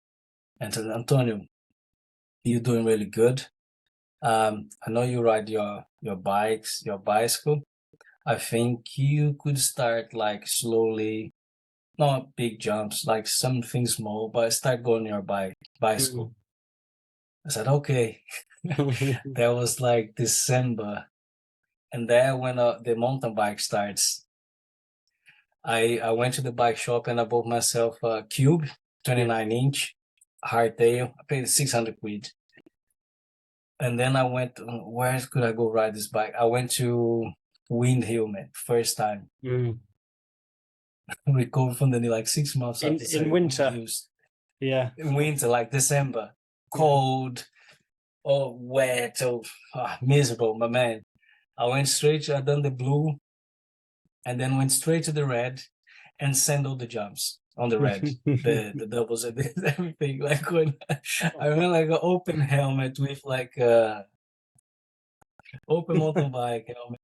and said, Antonio, you're doing really good. I know you ride your bicycle. I think you could start like slowly, not big jumps, like something small, but start going your bicycle. I said, okay. That was like December. And then when the mountain bike starts, I went to the bike shop and I bought myself a Cube, 29-inch, hardtail. I paid 600 quid. And then I went, where could I go ride this bike? I went to Windhill, man, first time. Recovered from the knee like 6 months in winter. Yeah. In winter, like December. Cold, oh, wet, miserable, my man. I went straight, I done the blue, and then went straight to the red and send all the jumps on the red, the doubles and everything. Like when I went like an open helmet with like open mountain bike helmet,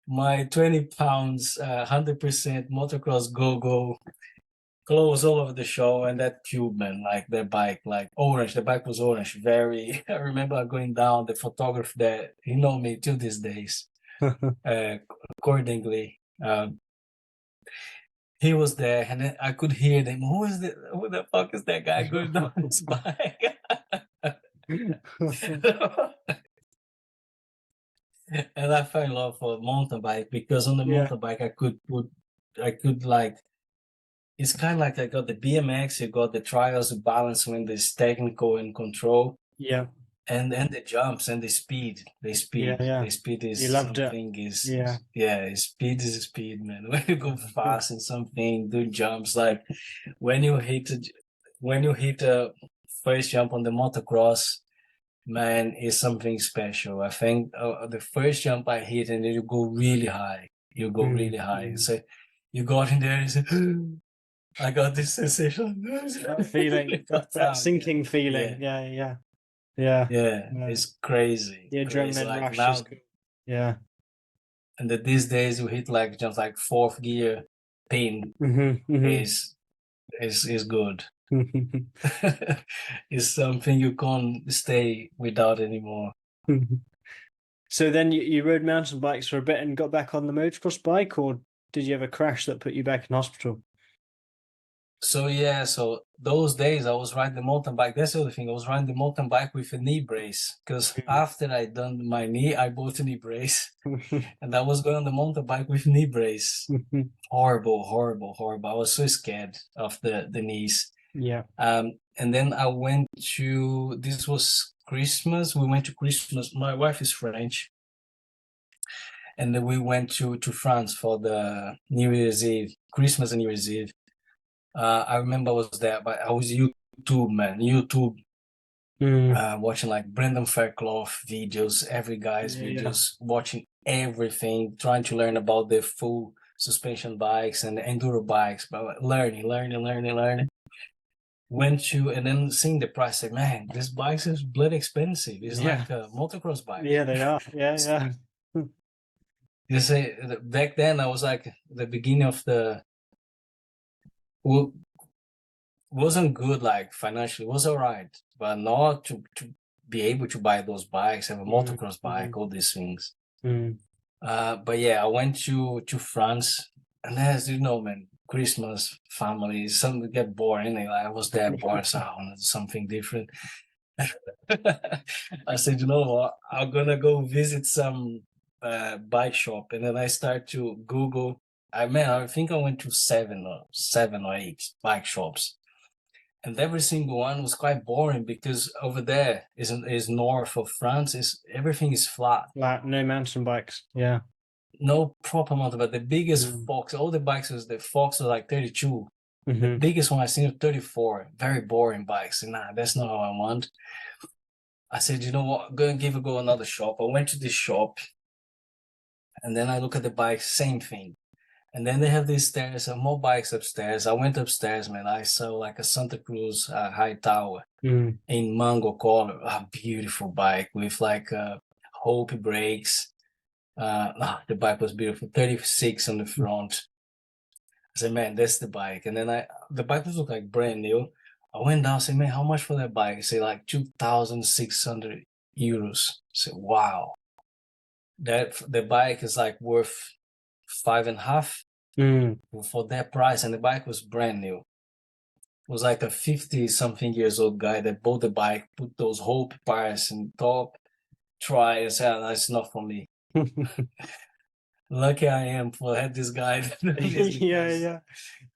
my 20 pounds, 100% motocross go, clothes all over the show, and that Cube, man, like that bike, like orange. The bike was orange, very. I remember going down. The photographer that he know me till these days, accordingly. He was there, and then I could hear them. Who the fuck is that guy going down his bike? And I fell in love for mountain bike because on the mountain bike I could like, it's kind of like I got the BMX, you got the trials, the balance when there's technical and control. Yeah. And the jumps and the speed. The speed is you loved something it. Speed is speed, man. When you go fast in something, do jumps, like when you hit a first jump on the motocross, man, is something special. I think the first jump I hit and then you go really high. So you got in there and say, I got this sensation. That feeling, that sinking feeling. Yeah. It's crazy. The adrenaline like rush now, is good. Yeah. And these days you hit like just like fourth gear pin is good. It's something you can't stay without anymore. So then you rode mountain bikes for a bit and got back on the motocross bike, or did you have a crash that put you back in hospital? So those days I was riding the mountain bike. That's the other thing. I was riding the mountain bike with a knee brace because after I done my knee, I bought a knee brace, and I was going on the mountain bike with knee brace. Horrible. I was so scared of the knees. Yeah. And then I went to, this was Christmas. We went to Christmas. My wife is French. And then we went to France for the New Year's Eve, Christmas and New Year's Eve. I remember I was there, but I was YouTube, watching like Brendan Fairclough videos, every guy's videos, watching everything, trying to learn about the full suspension bikes and the enduro bikes, but learning. Went to, and then seeing the price, said, man, this bike is bloody expensive. It's like a motocross bike. Yeah, they are. Yeah. You say, back then I was like the beginning of the, wasn't good, like financially, was all right, but not to be able to buy those bikes, have a motocross bike, all these things. But yeah, I went to France, and as you know, man, Christmas, family, some get boring. I was there bored, so I wanted something different. I said, you know what, I'm gonna go visit some bike shop, and then I start to Google. I think I went to seven or eight bike shops, and every single one was quite boring because over there is north of France. Everything is flat. No mountain bikes. Yeah. no proper mountain bike. The biggest Fox, all the bikes the Fox was like 32. The biggest one I seen was 34. Very boring bikes. Nah, that's not what I want. I said, you know what? I'm gonna give a go another shop. I went to this shop, and then I look at the bikes, same thing. And then they have these stairs, more bikes upstairs. I went upstairs, man. I saw like a Santa Cruz high tower in mango color, a beautiful bike with like Hope brakes. The bike was beautiful, 36 on the front. I said, man, that's the bike. And then the bike was look like brand new. I went down, said, man, how much for that bike? I said, like 2,600 euros. I said, wow. The bike is like worth 5.5 for that price, and the bike was brand new. It was like a 50-something years old guy that bought the bike, put those Hope parts in top, try and said, that's not for me. Lucky I am for had this guy. Yeah.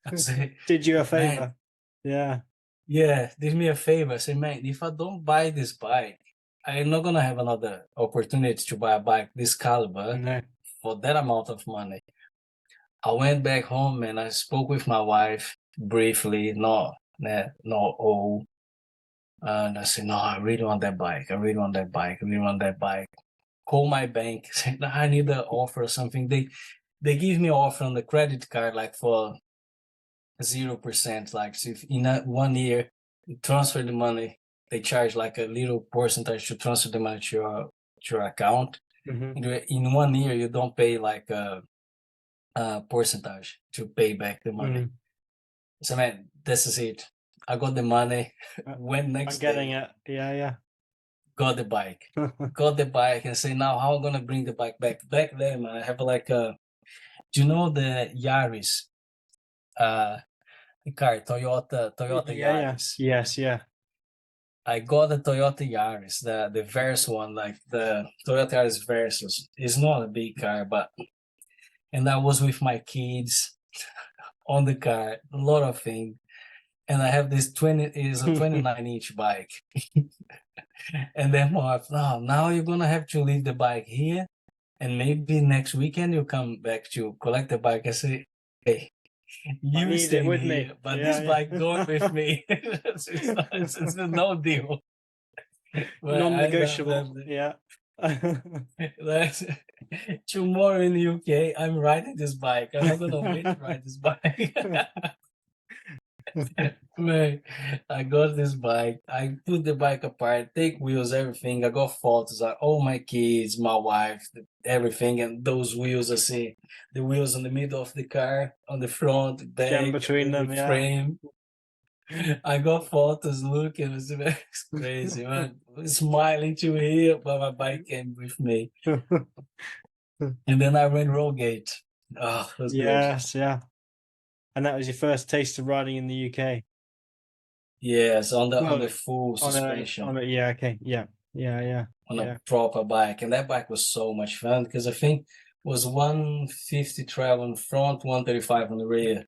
I say, did you a favor? Man, yeah, did me a favor. I say, man, if I don't buy this bike, I'm not gonna have another opportunity to buy a bike this caliber for that amount of money. I went back home and I spoke with my wife briefly, and I said, no, I really want that bike. I really want that bike. I really want that bike. Call my bank, say, no, I need an offer or something. They give me an offer on the credit card, like for 0%. Like, so if in 1 year, you transfer the money, they charge like a little percentage to transfer the money to your account. In 1 year, you don't pay like a percentage to pay back the money. So, man, this is it. I got the money. Went next I'm getting day. it. Yeah. Got the bike. Got the bike and say, now how am I gonna bring the bike back? Back then, man, I have like do you know the Yaris? The car, Toyota Yaris. Yes, yeah. I got the Toyota Yaris, the Versa one, like the Toyota Yaris Versus. It's not a big car, and I was with my kids on the car, a lot of things. And I have this 29-inch bike. And then my wife, no, now you're gonna have to leave the bike here, and maybe next weekend you come back to collect the bike. I say, hey, you stay with me, but this bike going with me. it's a no deal. Non-negotiable. Yeah. Tomorrow in the UK, I'm riding this bike. I'm not gonna wait to ride this bike. Man, I got this bike. I put the bike apart, take wheels, everything. I got photos of all my kids, my wife, everything, and those wheels. I see the wheels in the middle of the car, on the front, the back, Jam between them, the frame. I got photos. Look, it was crazy, man. Smiling to here, but my bike came with me. And then I went road gate. Oh, it was yes, good. Yeah. And that was your first taste of riding in the UK. Yes, on the full suspension. On a proper bike, and that bike was so much fun because I think it was 150 travel in front, 135 on the rear.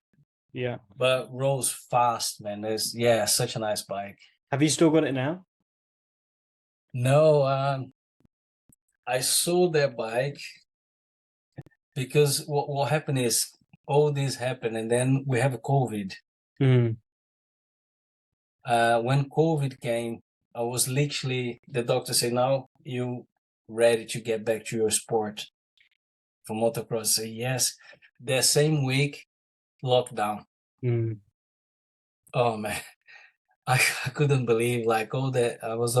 Yeah, but rolls fast, man. Such a nice bike. Have you still got it now? No, I sold that bike because what happened is all this happened, and then we have COVID. When COVID came, I was literally, the doctor said, now you ready to get back to your sport for motocross. I said, yes. The same week, lockdown. Oh man, I couldn't believe like all that. I was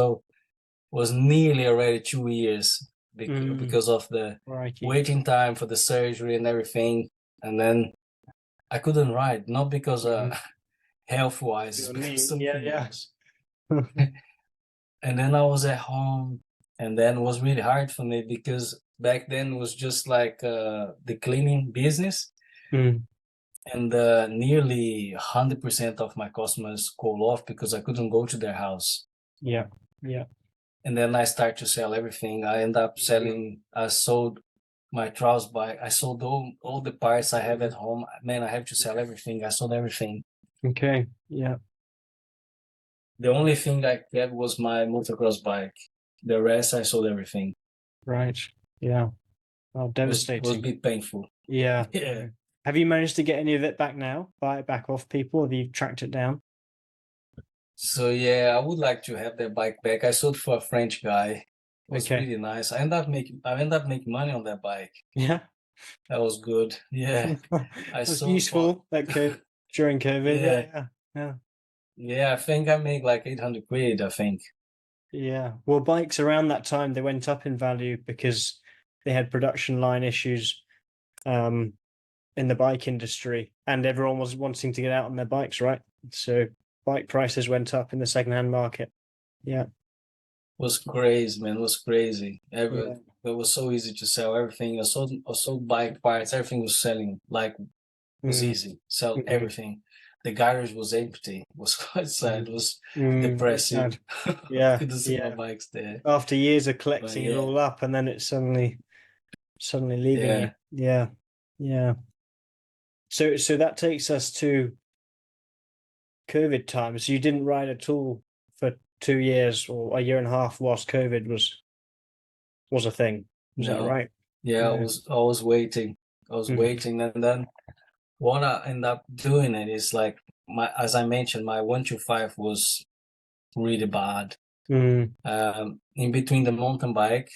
nearly already 2 years because of the waiting time for the surgery and everything, and then I couldn't ride, not because health wise, because something else. And then I was at home, and then it was really hard for me because back then it was just like the cleaning business. And nearly 100% of my customers call off because I couldn't go to their house. Yeah. And then I start to sell everything. I end up selling. I sold my Trials bike. I sold all the parts I have at home. Man, I have to sell everything. I sold everything. Okay. Yeah. The only thing I kept was my motocross bike. The rest, I sold everything. Right. Yeah. Oh, Was a devastating. bit painful. Yeah. Yeah. Have you managed to get any of it back now? Buy it back off people? Have you tracked it down? So yeah, I would like to have that bike back. I sold for a French guy. It was Okay. really nice. I ended up making money on that bike. Yeah. That was good. Yeah. I That's sold for useful. During COVID. yeah. Yeah. Yeah. Yeah, I think I made like 800 quid, I think. Yeah. Well, bikes around that time, they went up in value because they had production line issues um, in the bike industry, and everyone was wanting to get out on their bikes, right? So bike prices went up in the secondhand market. Yeah. Was crazy, man. It was crazy. Yeah. It was so easy to sell everything. I sold bike parts. Everything was selling. Like, was Mm, easy. Sell mhm, everything. The garage was empty. It was quite sad. mhm. It was That's depressing. sad. I Yeah. couldn't see my Yeah. bikes there. After years of But collecting it yeah, all up, and then it's suddenly leaving you. yeah. Yeah. Yeah. So that takes us to COVID times. You didn't ride at all for 2 years or a year and a half whilst COVID was a thing. Is that No. right? Yeah, I Yeah. was I was waiting. I was Mhm. waiting, and then what I end up doing it is like as I mentioned, my 125 was really bad. Mm. In between the mountain bike,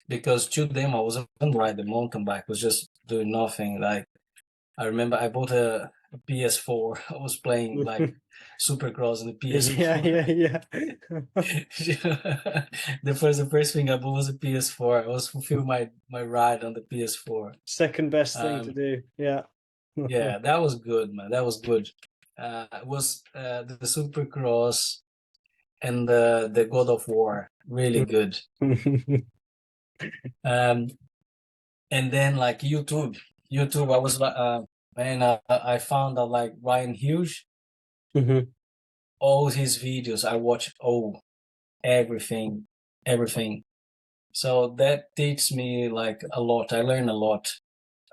because to them I wasn't riding the mountain bike, I was just doing nothing. Like, I remember I bought a PS4. I was playing like Supercross on the Yeah, PS4. yeah, yeah. The first thing I bought was a PS4. I was fulfill my ride on the PS4. Second best thing to Um, do. Yeah. yeah, that was good, man. That was good. It was the Supercross and the God of War, really good. Um, and then like YouTube, I was like, man, I found out like Ryan Hughes, Mhm. all his videos. I watch everything, everything. So that teaches me like a lot. I learned a lot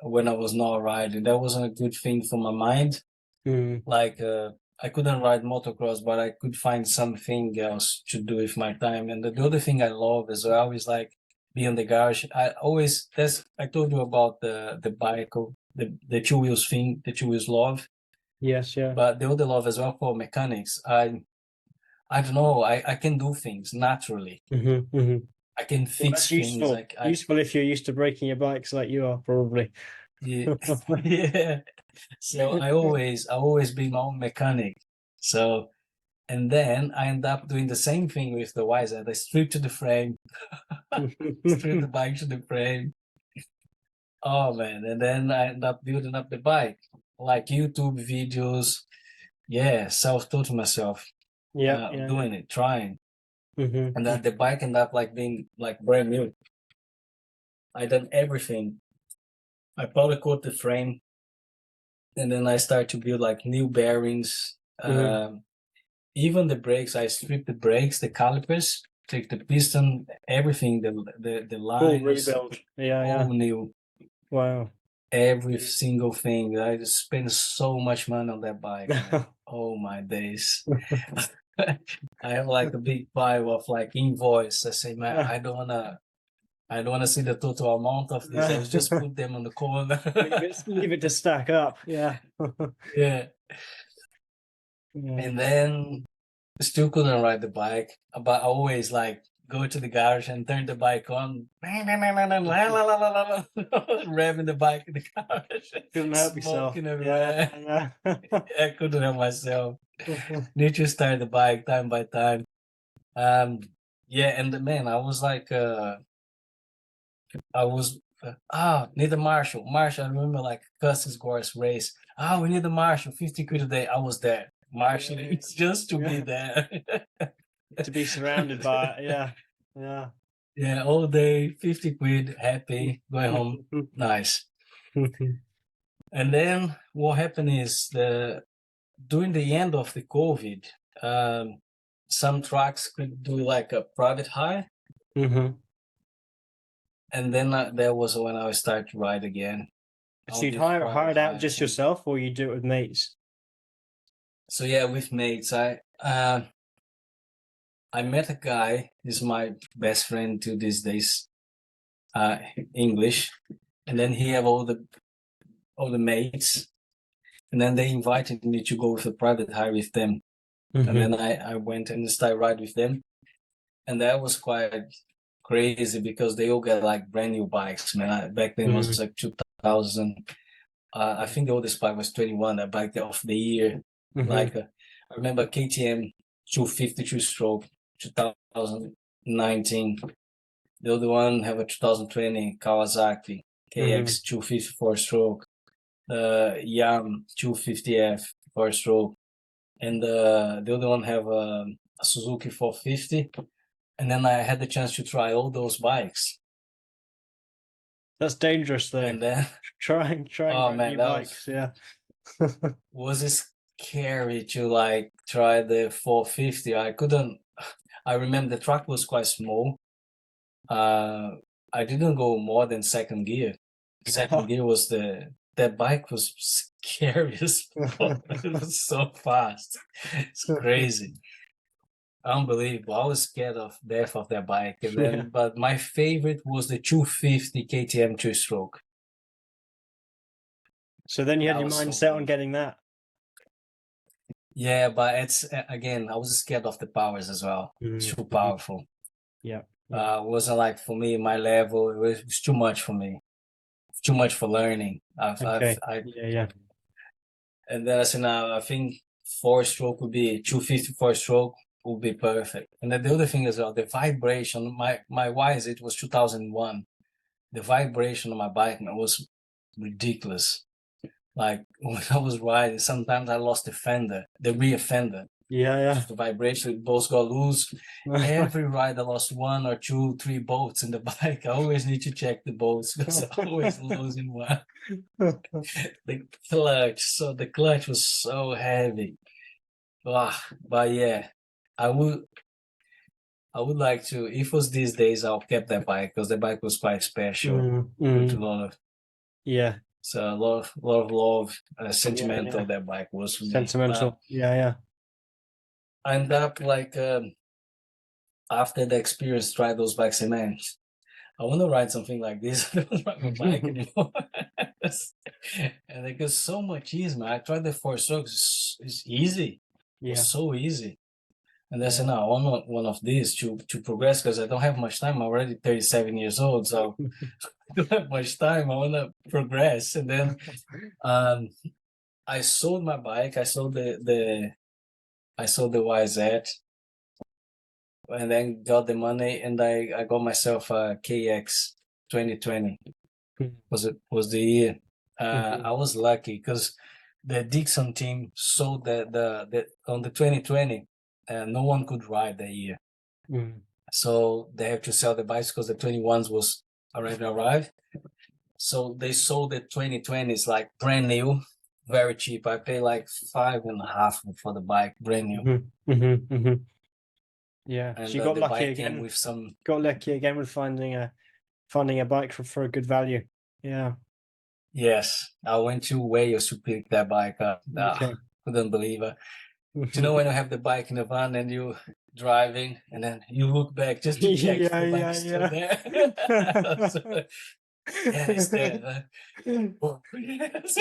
when I was not riding. That wasn't a good thing for my mind. Mm. Like, I couldn't ride motocross, but I could find something else to do with my time. And the other thing I love as well is like be in the garage. I told you about the bike, the two wheels thing, the two wheels love, Yes, yeah. but the other love as well for mechanics. I don't know. I can do things naturally. Hmm, hmm. I can Well, fix that's things. useful. Like I Useful if you're used to breaking your bikes like you are, probably. yeah, yeah. So I always be my own mechanic. So and then I end up doing the same thing with the YZ. I strip to the frame, strip the bike to the frame. Oh man! And then I end up building up the bike, like YouTube videos. Yeah, self-taught myself, Yeah, yeah, yeah. doing it, trying, and Hmm. then the bike end up like being like brand new. I done everything. I powder coat the frame, and then I start to build like new bearings. Hmm. Even the brakes, I strip the brakes, the calipers, take the piston, everything, the Full lines, rebuild. Yeah, yeah. all new, Wow. every single thing. I just spent so much money on that bike, man. Oh my days. I have like a big pile of like invoice. I say, man, I don't wanna see the total amount of this. I was just put them on the corner. Leave it to stack up. Yeah. Yeah. Yeah. And then still couldn't ride the bike, but I always like go to the garage and turn the bike on, revving the bike in the garage, Couldn't help yourself. smoking Yeah, everywhere. yeah. I couldn't help myself. Need to start the bike time by time. Um, yeah, and man, I was like, I was, need a Marshall. Marshall, I remember like Cussings Course race. We need a Marshall, 50 quid a day. I was there. Marshall, Yeah, it's just to be yeah. there. To be surrounded by it. Yeah, yeah. Yeah, all day, 50 quid, happy, going home. Nice. And then what happened is during the end of the COVID, um, some trucks could do like a private hire. Hmm. And then that was when I started to ride again. So All you'd these hire private it out hires just thing. yourself, or you do it with mates? So yeah, with mates, I met a guy. He's my best friend to these days. Uh, English. and then he have all the mates, and then they invited me to go with a private hire with them, and then I went and started ride with them, and that was quite crazy because they all get like brand new bikes, man. Back then it was like 2000. I think the oldest bike was 21, a bike of the year. Like I remember KTM 250 stroke 2019. The other one have a 2020 Kawasaki KX 254 stroke, Yam 250F 4-stroke, and the other one have a Suzuki 450. And then I had the chance to try all those bikes. That's dangerous, though. And then trying oh man, new that bikes, was scary to like try the 450. I couldn't. I remember the track was quite small. I didn't go more than second gear. Second gear was that bike was scary as fuck. It was so fast. It's crazy. Unbelievable. I was scared of death of that bike. And then but my favorite was the 250 KTM 2-stroke. So then you had That your was so mind set on good. getting that. Yeah, but it's again, I was scared of the powers as well. Too powerful. Yeah. It wasn't like for me, my level, it was too much for me. Too much for learning. Yeah. And then I said, now I think 4-stroke would be 250 4-stroke would be perfect. And then the other thing is the vibration. My YZ was 2001. The vibration on my bike was ridiculous. Like when I was riding, sometimes I lost the rear fender. Yeah. The vibration, bolts got loose. Every ride I lost 1 or 2, 3 bolts in the bike. I always need to check the bolts because I'm always losing one. The clutch was so heavy. But yeah, I would like to, if it was these days, I'll keep that bike because the bike was quite special. With a lot of so a lot of love, sentimental. That bike was for me. Sentimental. Yeah. I ended up like after the experience, try those bikes, and man, I want to ride something like this. I don't ride my bike anymore. And it goes so much easier, man. I tried the 4-strokes. It's easy. It was so easy. And I said, no, I want one of these to progress because I don't have much time. I'm already 37 years old, so I don't have much time. I want to progress. And then I sold my bike. I sold the YZ, and then got the money, and I got myself a KX 2020. Was the year. I was lucky because the Dixon team sold the on the 2020. No one could ride that year, so they have to sell the bikes because the 21s was already arrived. So they sold the 2020s like brand new, very cheap. I paid like 5.5 for the bike, brand new. Yeah, And so you got the lucky bike again. came with some. Got lucky again with finding a bike for a good value. Yeah. Yes, I went to Wales to pick that bike up. Couldn't believe it. Do you know when you have the bike in the van and you driving and then you look back just to check if the bike's still there? So, yeah, it's there. Oh, yes.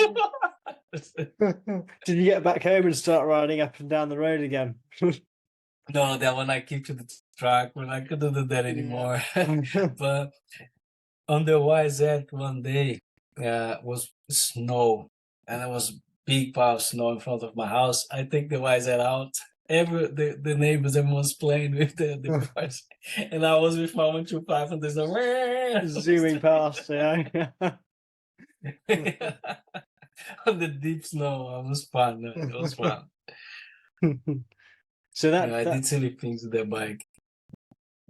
Did you get back home and start riding up and down the road again? No, that one I keep to the track when I couldn't do that anymore. But on the YZ one day, was snow, and there was big pile of snow in front of my house. I take the YZ out. The neighbors, everyone's playing with the cars, and I was with my 125, and there's a zooming past. Yeah. On the deep snow. It was fun. It was fun. So I did silly things with that bike.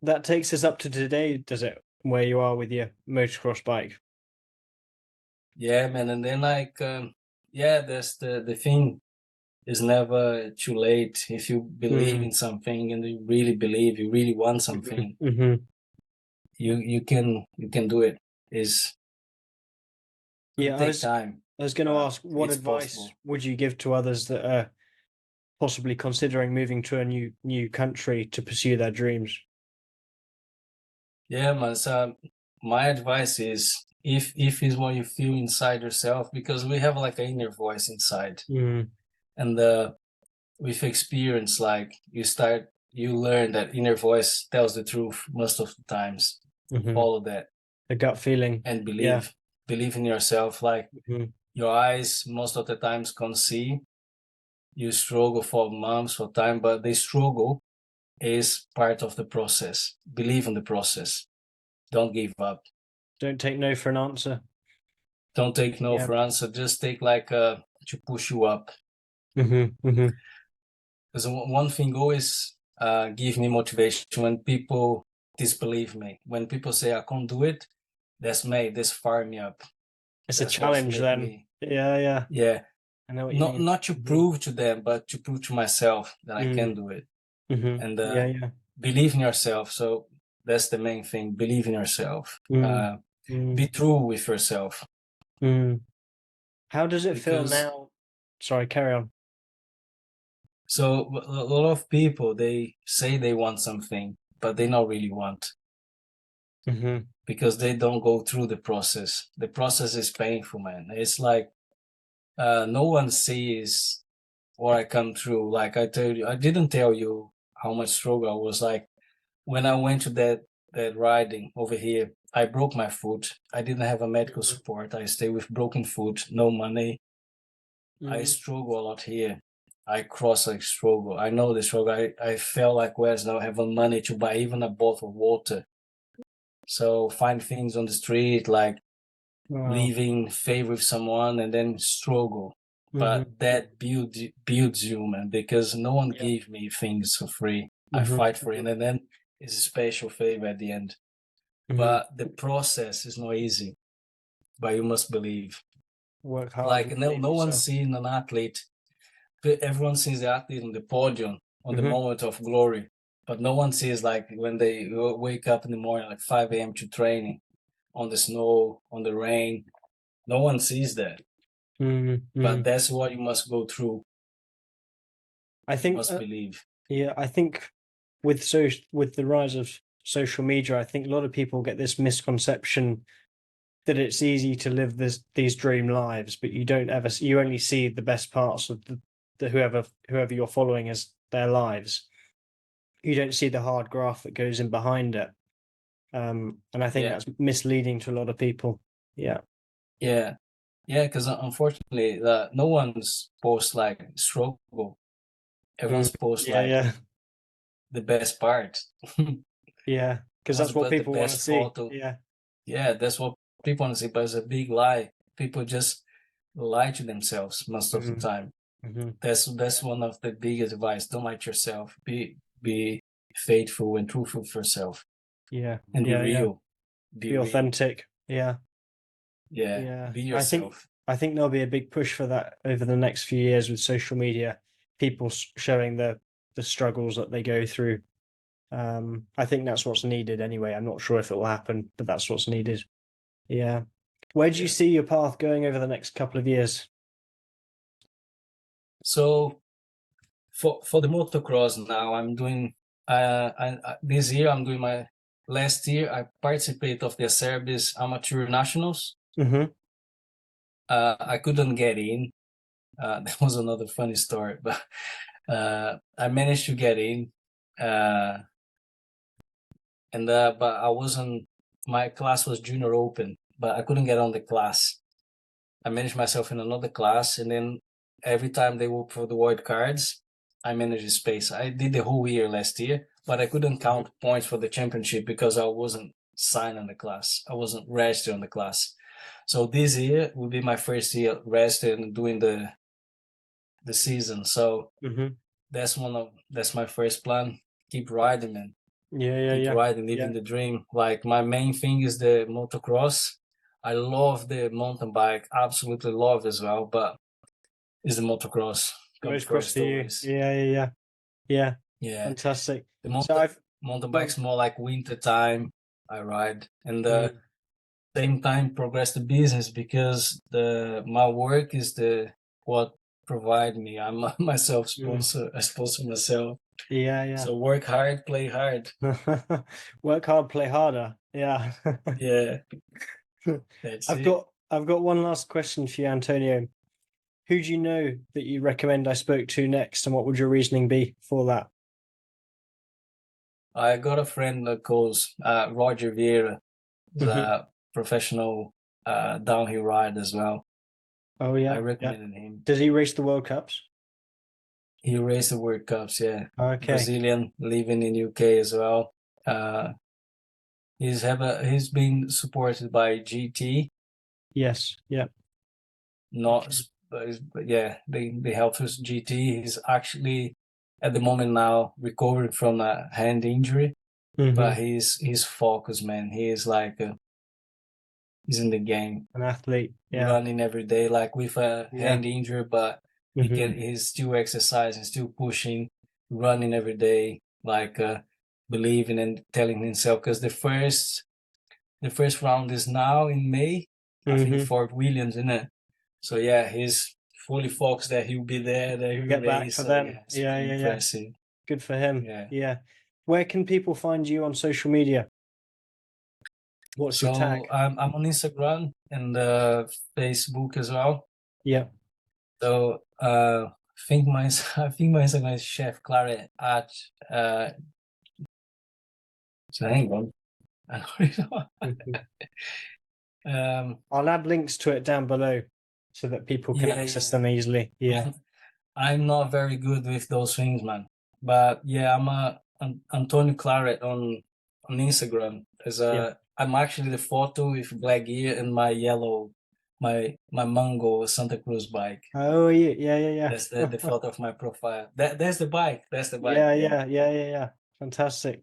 That takes us up to today, does it? Where you are with your motocross bike? Yeah, man. And then like, that's the thing. It's never too late if you believe in something and you really believe, you really want something. You can do it. Take time. I was going to ask, what advice would you give to others that are possibly considering moving to a new country to pursue their dreams? Yeah, man. So my advice is if is what you feel inside yourself, because we have like an inner voice inside, and with experience, like you learn that inner voice tells the truth most of the times. Follow that The gut feeling. and Yeah. believe in yourself. Like your eyes most of the times can't see. You struggle for months or time, but the struggle is part of the process. Believe in the process. Don't give up. Don't take no for an answer. Don't take no Yeah. for answer. Just take like to push you up. Because one thing always give me motivation when people disbelieve me. When people say I can't do it, that's fire me up. It's That's a challenge then. me. Yeah. Yeah. I know what you mean. Not to prove to them, but to prove to myself that I can do it. And Yeah. believe in yourself. So that's the main thing. Believe in yourself. Be true with yourself. How does it feel now? Sorry, carry on. So a lot of people, they say they want something, but they not really want. Because they don't go through the process. The process is painful, man. It's like no one sees what I come through. Like I didn't tell you how much struggle I was like when I went to that riding over here. I broke my foot. I didn't have a medical support. I stayed with broken foot, no money. I struggle a lot here. I cross a struggle. I know the struggle. I felt like where's now having money to buy even a bottle of water. So find things on the street, like leaving favor with someone and then struggle. But that builds you, man, because no one gave me things for free. I fight for it, and then it's a special favor at the end. But the process is not easy. But you must believe. Work hard. Like no one sees an athlete. Everyone sees the athlete on the podium on the moment of glory, but no one sees like when they wake up in the morning, like 5 a.m. to training on the snow, on the rain. No one sees that. But that's what you must go through. I think you must believe. Yeah, I think with the rise of social media, I think a lot of people get this misconception that it's easy to live these dream lives, but you only see the best parts of the whoever you're following as their lives. You don't see the hard graft that goes in behind it. And I think that's misleading to a lot of people. Yeah, because unfortunately no one's posts like struggle. Everyone's posts like the best part. Yeah, because that's what people want to see. Photo. Yeah, that's what people want to see, but it's a big lie. People just lie to themselves most of the time. That's one of the biggest advice. Don't lie to yourself. Be faithful and truthful for yourself. Yeah, and be real. Be authentic. Yeah. Be yourself. I think there'll be a big push for that over the next few years with social media. People showing the struggles that they go through. I think that's what's needed anyway. I'm not sure if it will happen, but that's what's needed. Yeah. Where do you see your path going over the next couple of years? So for the motocross now, I'm doing this year I'm doing my last year. I participated of the Serbis Amateur Nationals. I couldn't get in. That was another funny story, but I managed to get in. But I wasn't. My class was junior open, but I couldn't get on the class. I managed myself in another class, and then every time they would for the wild cards, I managed the space. I did the whole year last year, but I couldn't count points for the championship because I wasn't signed on the class. I wasn't registered on the class. So this year will be my first year registered and doing the season. So that's my first plan. Keep riding, man. Keep riding, living the dream. Like my main thing is the motocross. I love the mountain bike, absolutely love as well, but it's the motocross. Goes first to you. Yeah. Fantastic. The mountain bike's more like winter time. I ride, and same time progress the business because my work is what provide me. I'm myself sponsor. I sponsor myself. Yeah. So work hard, play hard. Work hard, play harder. Yeah. Yeah. That's I've it. got one last question for you, Antonio. Who do you know that you recommend I spoke to next, and what would your reasoning be for that? I got a friend that calls Roger Vieira. He's Hmm. a professional downhill rider as well. Oh I yeah, yeah. recommended him. Does he race the World Cups? He raced the World Cups, yeah. Okay. Brazilian, living in UK as well. Uh, he's been supported by GT, Yes. Yeah. not Okay. but yeah, they help us GT. He's actually at the moment now recovering from a hand injury, Hmm. but he's focused, man. He is like he's in the game, An athlete. Yeah. running every day, like with a Yeah. hand injury, but Hmm. he's still exercising, still pushing, running every day, like believing and telling himself. Because the first round is now in May, I think Hmm. Fort Williams, isn't it? So yeah, he's fully focused that he'll be there, that he'll Get back race. for So them. yeah, it's Yeah. been Yeah. Yeah. impressive. Good for him. Yeah. Yeah. Where can people find you on social media? What's your So tag? I'm on Instagram and Facebook as well. Yeah. So I think my Instagram is Chef Claret at so hang on. I don't really know. Mhm. Um, I'll add links to it down below so that people can yeah, access yeah. them easily. Yeah. I'm not very good with those things, man. But yeah, Antonio Claret on Instagram. Yeah. I'm actually the photo with black gear and my yellow, my Mango Santa Cruz bike. Oh yeah. Yeah. Yeah. That's the Yeah. photo of my profile. That's the bike. That's the bike. Yeah. Yeah. Yeah. Yeah. Yeah. Yeah. Fantastic.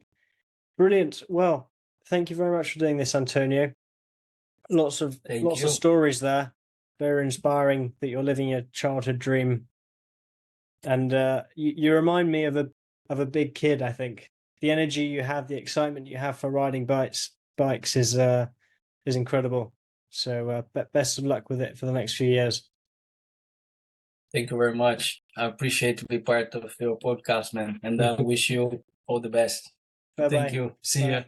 Brilliant. Well, thank you very much for doing this, Antonio. Thank Lots of you. stories there. Very inspiring that you're living your childhood dream. And you remind me of a big kid. I think the energy you have, the excitement you have for riding bikes is incredible. So best of luck with it for the next few years. Thank you very much. I appreciate to be part of your podcast, man, and I wish you all the best. Bye Thank bye. you. See ya. Bye.